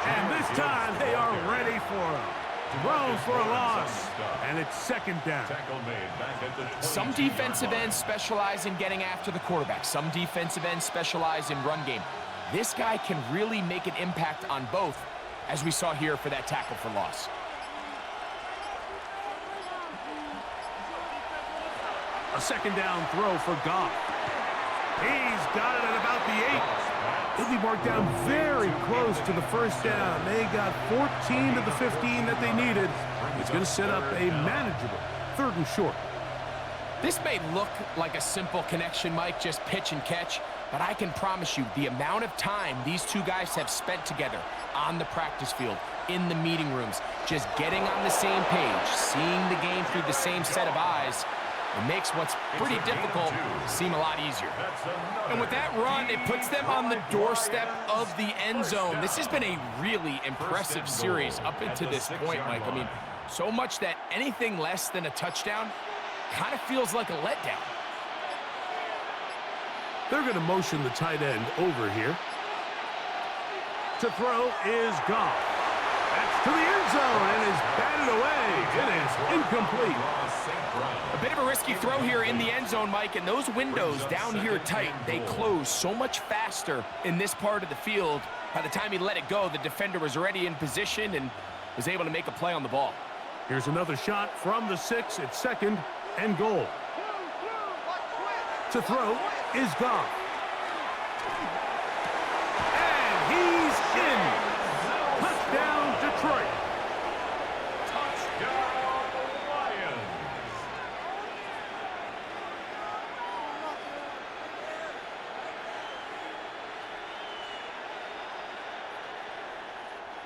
And this time they are ready for him. Thrown for a loss, and it's second down. Some defensive ends specialize in getting after the quarterback. Some defensive ends specialize in run game. This guy can really make an impact on both, as we saw here for that tackle for loss. A second down throw for Goff. He's got it at about the 8. He'll be marked down very close to the first down. They got 14 to the 15 that they needed. It's going to set up a manageable 3rd and short. This may look like a simple connection, Mike, just pitch and catch, but I can promise you the amount of time these two guys have spent together on the practice field, in the meeting rooms, just getting on the same page, seeing the game through the same set of eyes, it makes what's pretty difficult seem a lot easier. And with that run, it puts them on the doorstep of the end zone. This has been a really impressive series up into this point, Mike. I mean, so much that anything less than a touchdown kind of feels like a letdown. They're going to motion the tight end over here. To throw is Goff. That's to the end zone and is batted away. It is incomplete. A bit of a risky throw here in the end zone, Mike, and those windows down here tight, they close so much faster in this part of the field. By the time he let it go, the defender was already in position and was able to make a play on the ball. Here's another shot from the 6. It's 2nd and goal. To throw is Goff. And he's in. Touchdown, Detroit.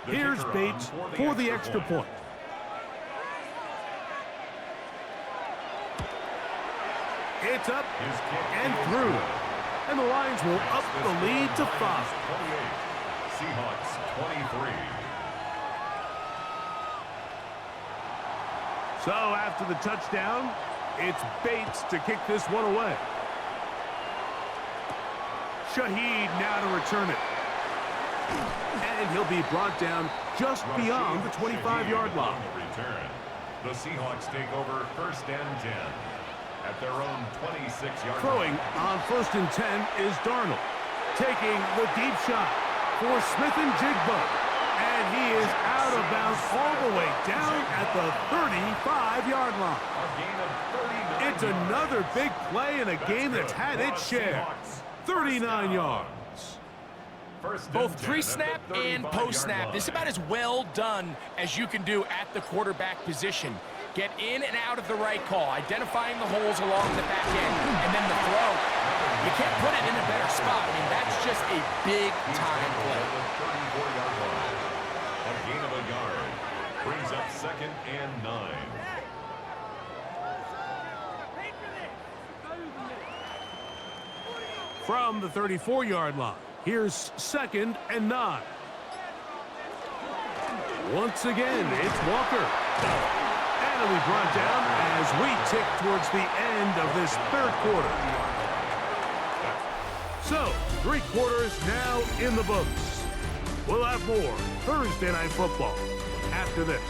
Here's Bates for the extra point. It's up and through. And the Lions will up the lead to 5. Seahawks 23. So after the touchdown, it's Bates to kick this one away. Shaheed now to return it. And he'll be brought down just beyond the 25-yard line. The Seahawks take over 1st and 10 at their own 26-yard line. Throwing on 1st and 10 is Darnold. Taking the deep shot for Smith and Jigba. And he is out of bounds all the way down at the 35-yard line. It's another big play in a game that's had its share. 39 yards. Both pre-snap and post-snap, this is about as well done as you can do at the quarterback position. Get in and out of the right call, identifying the holes along the back end, and then the throw. You can't put it in a better spot. I mean, that's just a big-time play. A gain of a yard brings up 2nd and 9. From the 34-yard line, here's 2nd and 9. Once again, it's Walker. And it'll be brought down as we tick towards the end of this 3rd quarter. So, 3 quarters now in the books. We'll have more Thursday Night Football after this.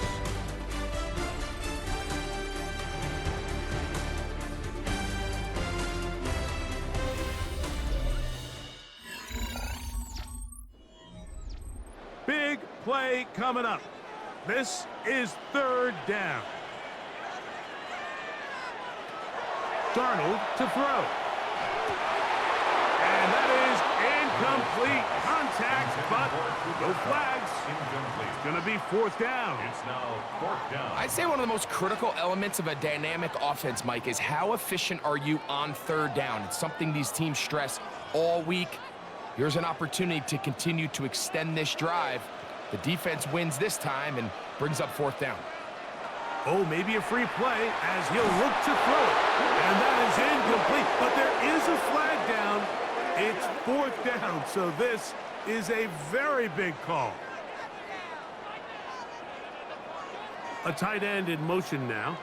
Big play coming up. This is 3rd down. Darnold to throw. Incomplete contact, but no flags. Incomplete. It's going to be fourth down. It's now fourth down. I'd say one of the most critical elements of a dynamic offense, Mike, is how efficient are you on third down? It's something these teams stress all week. Here's an opportunity to continue to extend this drive. The defense wins this time and brings up fourth down. Oh, maybe a free play as he'll look to throw it. And that is incomplete, but there is a flag down. It's fourth down, so this is a very big call. A tight end in motion now.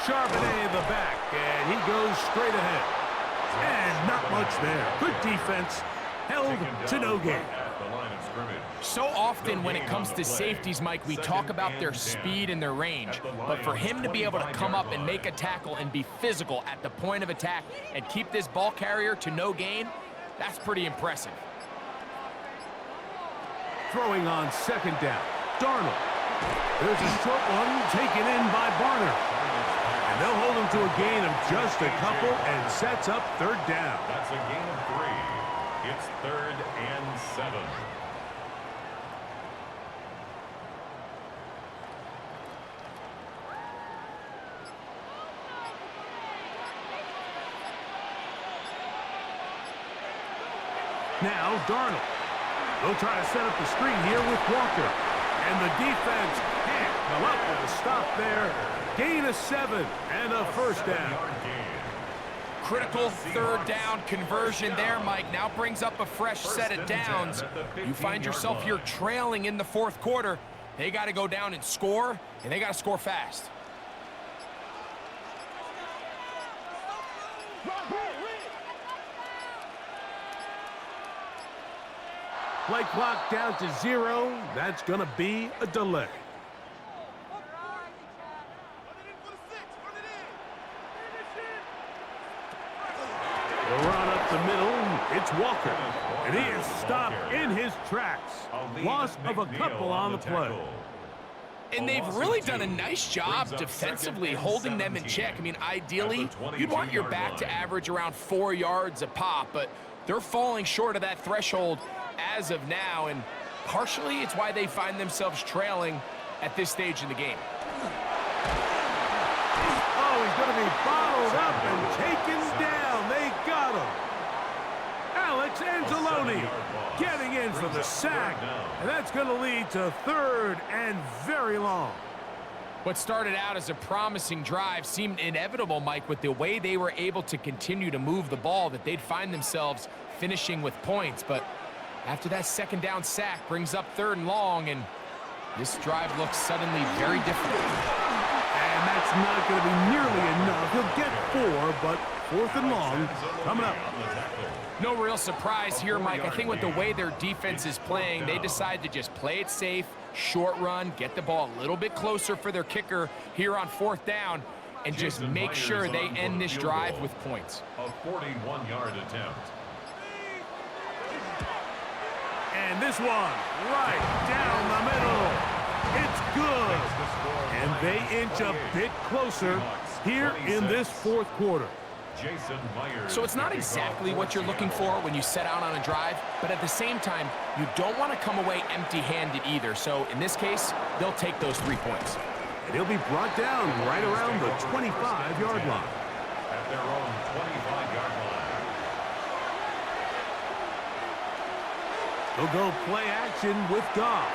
Charbonnet in the back, and he goes straight ahead. And not much there. Good defense, held to no gain. So often when it comes to safeties, Mike, we talk about their speed and their range. But for him to be able to come up and make a tackle and be physical at the point of attack and keep this ball carrier to no gain, that's pretty impressive. Throwing on second down. Darnold. There's a short one taken in by Barner. And they'll hold him to a gain of just a couple and sets up third down. That's a gain of 3. It's 3rd and 7. Now Darnold. They'll try to set up the screen here with Walker. And the defense can't come up with a stop there. Gain of 7 and a first down. Critical third down conversion there, Mike. Now brings up a fresh set of downs. You find yourself here trailing in the fourth quarter. They got to go down and score, and they got to score fast. Play clock down to 0. That's going to be a delay. The run up the middle, it's Walker. And he is stopped in his tracks. Loss of a couple on the play. And they've really done a nice job defensively holding them in check. I mean, ideally, you'd want your back to average around 4 yards a pop, but they're falling short of that threshold as of now, and partially it's why they find themselves trailing at this stage in the game. Oh, he's going to be bottled up and taken down. They got him. Alex Anzalone getting in for the sack, and that's going to lead to 3rd and very long. What started out as a promising drive seemed inevitable, Mike, with the way they were able to continue to move the ball, that they'd find themselves finishing with points. But after that second down sack brings up 3rd and long, and this drive looks suddenly very different. And that's not going to be nearly enough. He'll get 4, but 4th and long coming up. No real surprise here, Mike. I think with the way their defense is playing, they decide to just play it safe, short run, get the ball a little bit closer for their kicker here on 4th down, and just make sure they end this drive with points. A 41-yard attempt. And this one right down the middle. It's good. And they inch a bit closer here in this fourth quarter. So it's not exactly what you're looking for when you set out on a drive, but at the same time, you don't want to come away empty-handed either. So in this case, they'll take those 3 points. And he'll be brought down right around the 25-yard line. At their own 25-yard line. They'll go play action with Goff.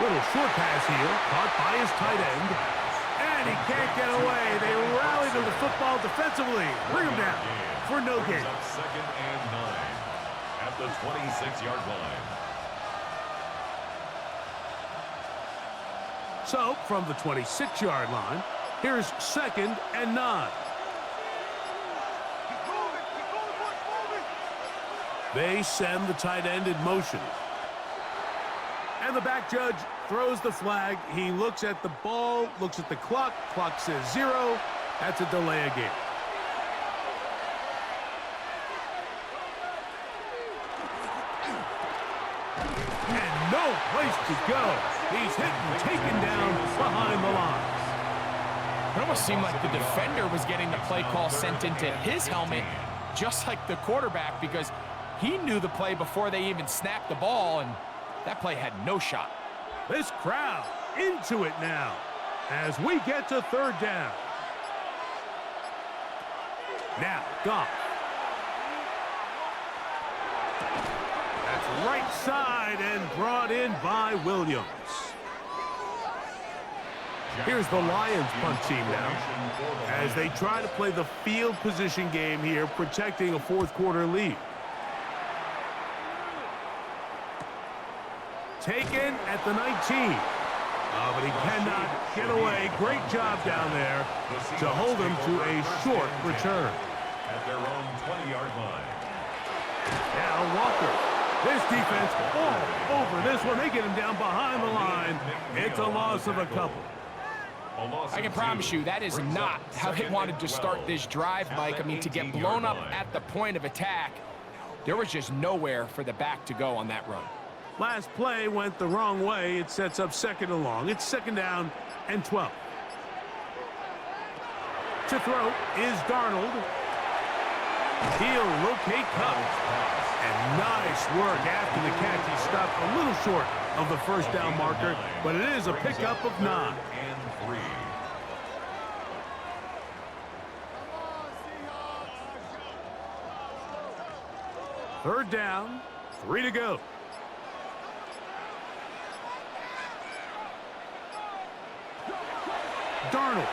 Little short pass here, caught by his tight end. And he can't get away. They rally to the football defensively. Bring him down for no gain. 2nd and 9 at the 26-yard line. So, from the 26-yard line, here's 2nd and 9. They send the tight end in motion. And the back judge throws the flag. He looks at the ball, looks at the clock. Clock says 0. That's a delay of game. And no place to go. He's hit and taken down behind the line. It almost seemed like the defender was getting the play call sent into his helmet, just like the quarterback, because he knew the play before they even snapped the ball, and that play had no shot. This crowd into it now as we get to third down. Now, Goff. That's right side and brought in by Williams. Here's the Lions punt team now as they try to play the field position game here, protecting a fourth quarter lead. Taken at the 19. Oh, but he cannot get away. Great job down there to hold him to a short return. At their own 20-yard line. Now Walker. This defense all over this one. They get him down behind the line. It's a loss of a couple. I can promise you that is not how they wanted to start this drive, Mike. I mean, to get blown up at the point of attack, there was just nowhere for the back to go on that run. Last play went the wrong way. It sets up second and long. It's second down and 12. To throw is Darnold. He'll locate Cup. And nice work after the catch. He stopped a little short of the first down marker, but it is a pickup of 9. Third down, 3 to go. Darnold.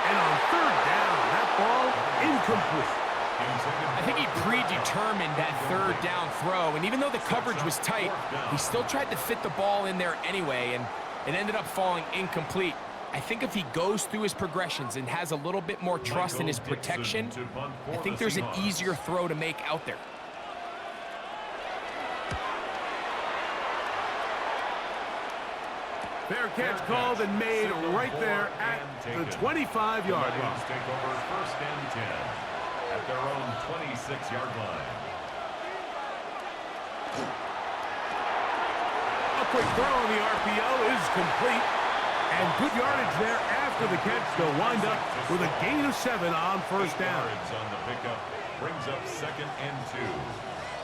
And on third down, that ball incomplete. I think he predetermined that third down throw, and even though the coverage was tight, he still tried to fit the ball in there anyway, and it ended up falling incomplete. I think if he goes through his progressions and has a little bit more trust in his protection, I think there's an easier throw to make out there. Fair catch called and made right there at the 25-yard line. Take over first and 10 at their own 26-yard line. A quick throw on the RPO is complete. And good yardage there after the catch. They'll wind up with a gain of 7 on first down. Yards on the pickup brings up second and 2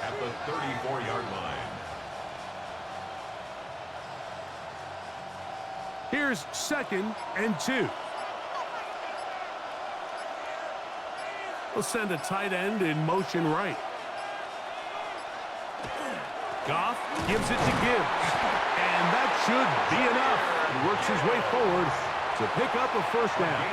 at the 34-yard line. Here's second and 2. We'll send a tight end in motion right. Goff gives it to Gibbs. And that should be enough. He works his way forward to pick up a first down.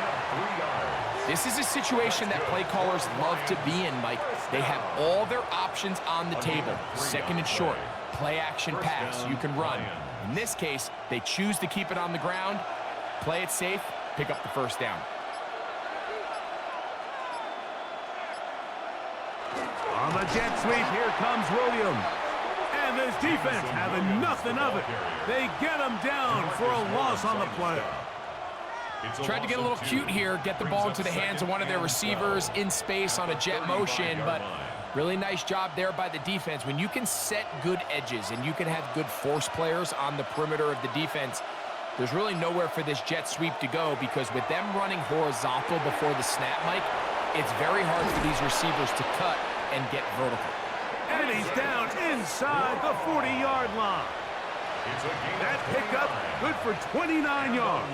This is a situation that play callers love to be in, Mike. They have all their options on the table. Second and short, play action pass, you can run. In this case, they choose to keep it on the ground, play it safe, pick up the first down. On the jet sweep, here comes Williams. And this defense having nothing of it. They get him down for a loss on the play. Tried to get a little cute here, get the ball into the hands of one of their receivers in space on a jet motion, but really nice job there by the defense. When you can set good edges and you can have good force players on the perimeter of the defense, there's really nowhere for this jet sweep to go, because with them running horizontal before the snap, Mike, it's very hard for these receivers to cut and get vertical. And he's down inside the 40-yard line. That pickup good for 29 yards.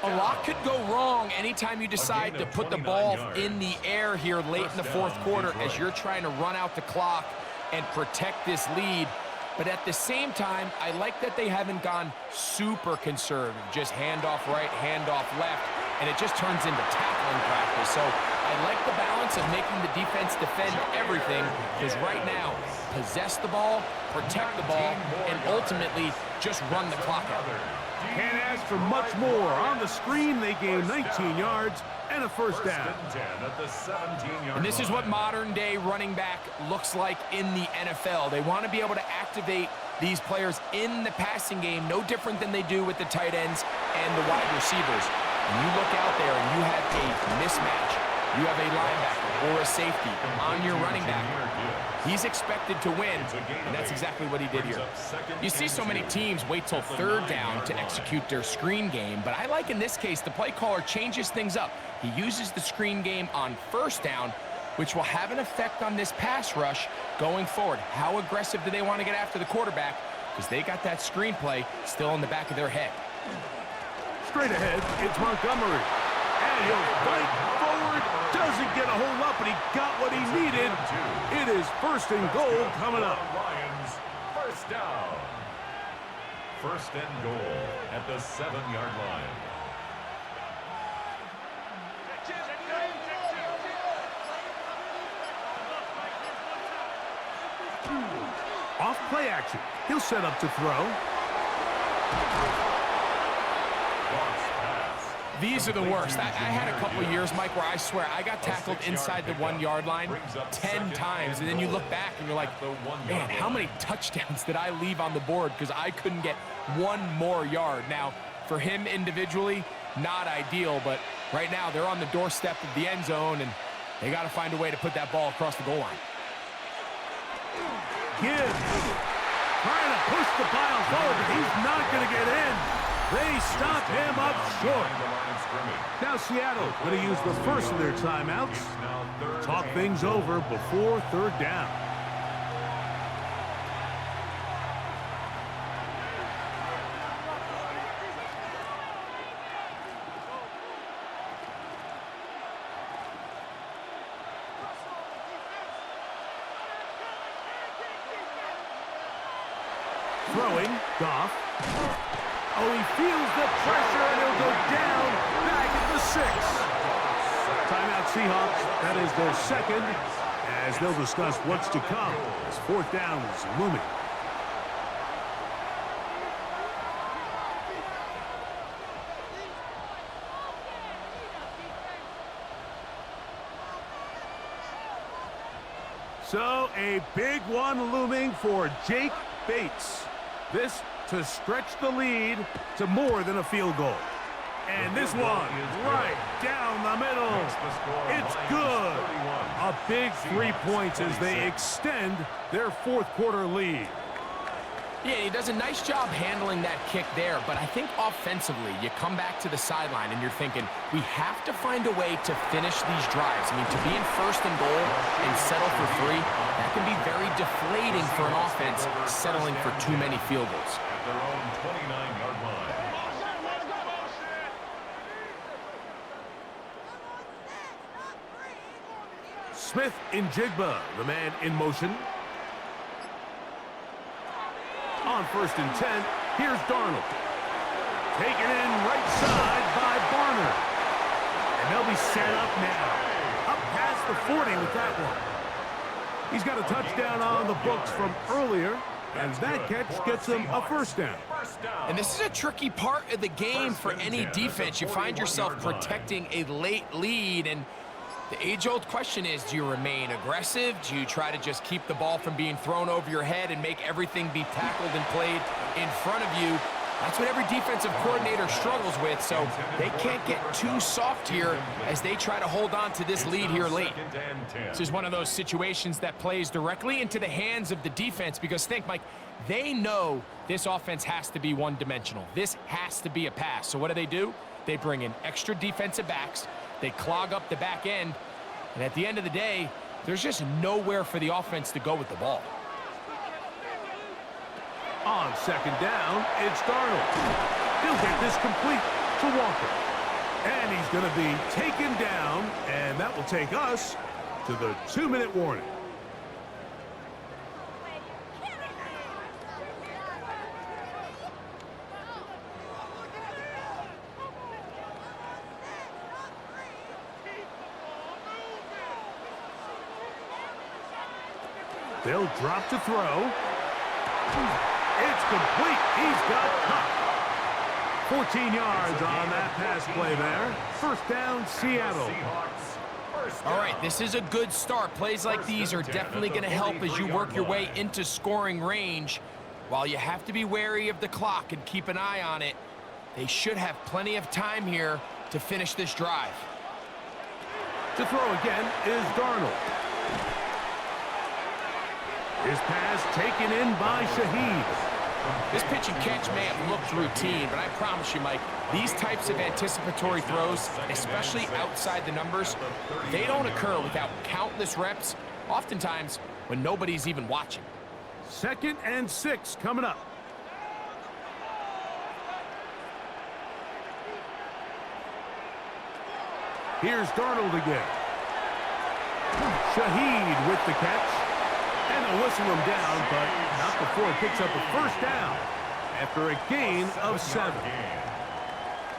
A lot could go wrong anytime you decide to put the ball in the air here late in the fourth quarter as you're trying to run out the clock and protect this lead. But at the same time, I like that they haven't gone super conservative, just handoff right, handoff left, and it just turns into tackling practice. So I like the balance of making the defense defend everything, because right now, possess the ball, protect the ball, and ultimately just run the clock out. Can't ask for much more. On the screen, they gain 19 yards and a first down. And this is what modern-day running back looks like in the NFL. They want to be able to activate these players in the passing game, no different than they do with the tight ends and the wide receivers. And you look out there and you have a mismatch. You have a linebacker or a safety on your running back, he's expected to win, and that's exactly what he did here. You see so many teams wait till third down to execute their screen game, but I like in this case the play caller changes things up. He uses the screen game on first down, which will have an effect on this pass rush going forward. How aggressive do they want to get after the quarterback? Because they got that screenplay still in the back of their head. Straight ahead, it's Montgomery. And he'll fight forward. Doesn't get a whole lot, but he got what he needed. It is 1st and goal coming up. Lions, first down. 1st and goal at the 7-yard line. Off play action. He'll set up to throw. These are the worst. I had a couple years, Mike, where I swear I got tackled inside the 1-yard line 10 times, and then you look back and you're like, man, how many touchdowns did I leave on the board because I couldn't get one more yard? Now, for him individually, not ideal, but right now they're on the doorstep of the end zone, and they got to find a way to put that ball across the goal line. Gibbs trying to push the pile forward, but he's not going to get in. They stop him up short. Now Seattle going to use the first of their timeouts. Talk things over before third down. Throwing, Goff. Oh, he feels the pressure, and he'll go down back at the 6. Timeout Seahawks. That is their second, as they'll discuss what's to come as 4th down is looming. So, a big one looming for Jake Bates. This to stretch the lead to more than a field goal. And this one right down the middle. It's good. A big 3 points as they extend their 4th quarter lead. Yeah, he does a nice job handling that kick there, but I think offensively, you come back to the sideline and you're thinking, we have to find a way to finish these drives. I mean, to be in 1st and goal and settle for 3, that can be very deflating for an offense settling for too many field goals. At their own 29-yard line. Smith in Jigba, the man in motion. On 1st and 10, here's Darnold. Taken in right side by Barner. And they'll be set up now. Up past the 40 with that one. He's got a touchdown on the books from earlier, and that catch gets him a 1st down. And this is a tricky part of the game for any defense. You find yourself protecting a late lead, and the age-old question is, do you remain aggressive? Do you try to just keep the ball from being thrown over your head and make everything be tackled and played in front of you? That's what every defensive coordinator struggles with, so they can't get too soft here as they try to hold on to this lead here late. This is one of those situations that plays directly into the hands of the defense because think, Mike, they know this offense has to be one-dimensional. This has to be a pass. So what do? They bring in extra defensive backs. They clog up the back end, and at the end of the day, there's just nowhere for the offense to go with the ball. On 2nd down, it's Darnold. He'll get this complete to Walker. And he's going to be taken down, and that will take us to the 2-minute warning. They'll drop to throw. It's complete. He's got caught. 14 yards on that pass play there. 1st down, Seattle. All right, this is a good start. Plays like these are definitely going to help as you work your way into scoring range. While you have to be wary of the clock and keep an eye on it, they should have plenty of time here to finish this drive. To throw again is Darnold. His pass taken in by Shaheed. This pitch and catch may have looked routine, but I promise you, Mike, these types of anticipatory throws, especially outside the numbers, they don't occur without countless reps, oftentimes when nobody's even watching. 2nd and 6 coming up. Here's Darnold again. Shaheed with the catch. And they'll whistle him down, but not before he picks up a first down after a gain of 7.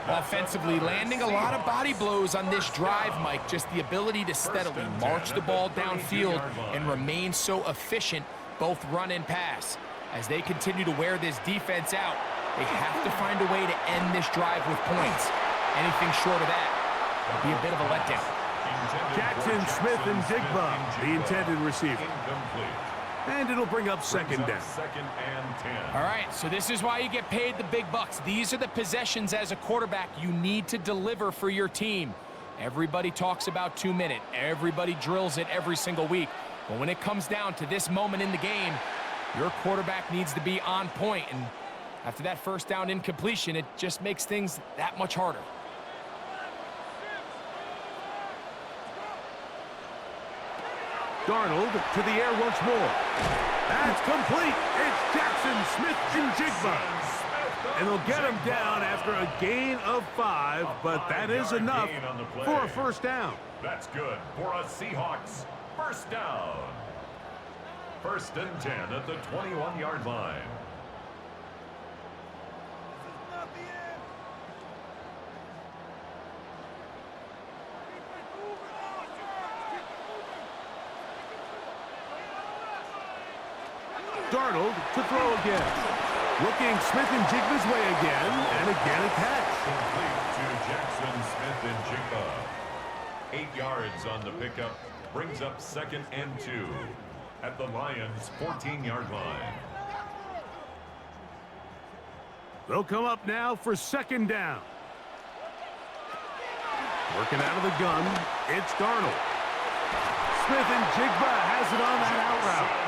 Offensively, landing a lot of body blows on this drive, Mike. Just the ability to steadily march the ball downfield and remain so efficient, both run and pass. As they continue to wear this defense out, they have to find a way to end this drive with points. Anything short of that will be a bit of a letdown. Jackson, Smith, and Jigba, the intended receiver. And it'll bring up 2nd down. 2nd and 10. All right, so this is why you get paid the big bucks. These are the possessions as a quarterback you need to deliver for your team. Everybody talks about 2-minute. Everybody drills it every single week. But when it comes down to this moment in the game, your quarterback needs to be on point. And after that first down incompletion, it just makes things that much harder. Darnold to the air once more. That's complete. It's Jackson, Smith, and Jigba. And they'll get him down after a gain of 5, but that is enough for a first down. That's good for a Seahawks first down. 1st and 10 at the 21-yard line. Darnold to throw again. Looking Smith and Jigba's way again, and again a catch. Complete to Jackson, Smith, and Jigba. 8 yards on the pickup. Brings up 2nd and 2 at the Lions' 14-yard line. They'll come up now for 2nd down. Working out of the gun, it's Darnold. Smith and Jigba has it on that out route.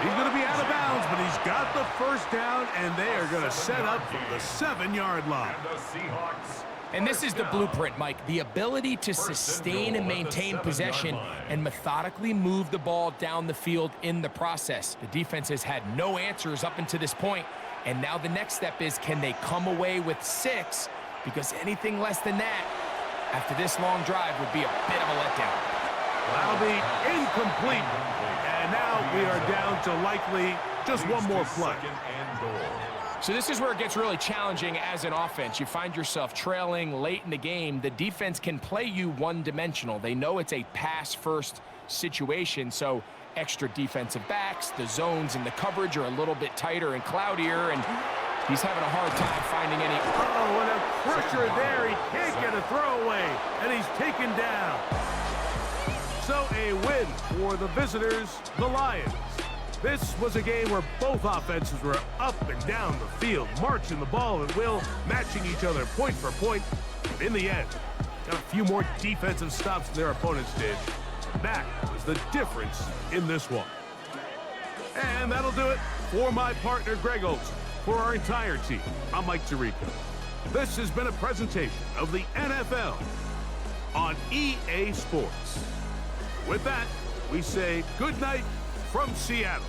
He's going to be out of bounds, but he's got the first down, and they are going to set up from the 7-yard line. And the Seahawks. And this is the blueprint, Mike. The ability to sustain and maintain possession and methodically move the ball down the field in the process. The defense has had no answers up until this point, and now the next step is, can they come away with 6? Because anything less than that, after this long drive, would be a bit of a letdown. That'll be incomplete. And now we are down to likely just one more play. So this is where it gets really challenging as an offense. You find yourself trailing late in the game. The defense can play you one-dimensional. They know it's a pass-first situation, so extra defensive backs, the zones and the coverage are a little bit tighter and cloudier, and he's having a hard time finding any... Oh, and a pressure there. He can't get a throwaway, and he's taken down. So a win for the visitors, the Lions. This was a game where both offenses were up and down the field, marching the ball at will, matching each other point for point. But in the end, got a few more defensive stops than their opponents did. That was the difference in this one. And that'll do it for my partner, Greg Olson. For our entire team, I'm Mike Tirico. This has been a presentation of the NFL on EA Sports. With that, we say good night from Seattle.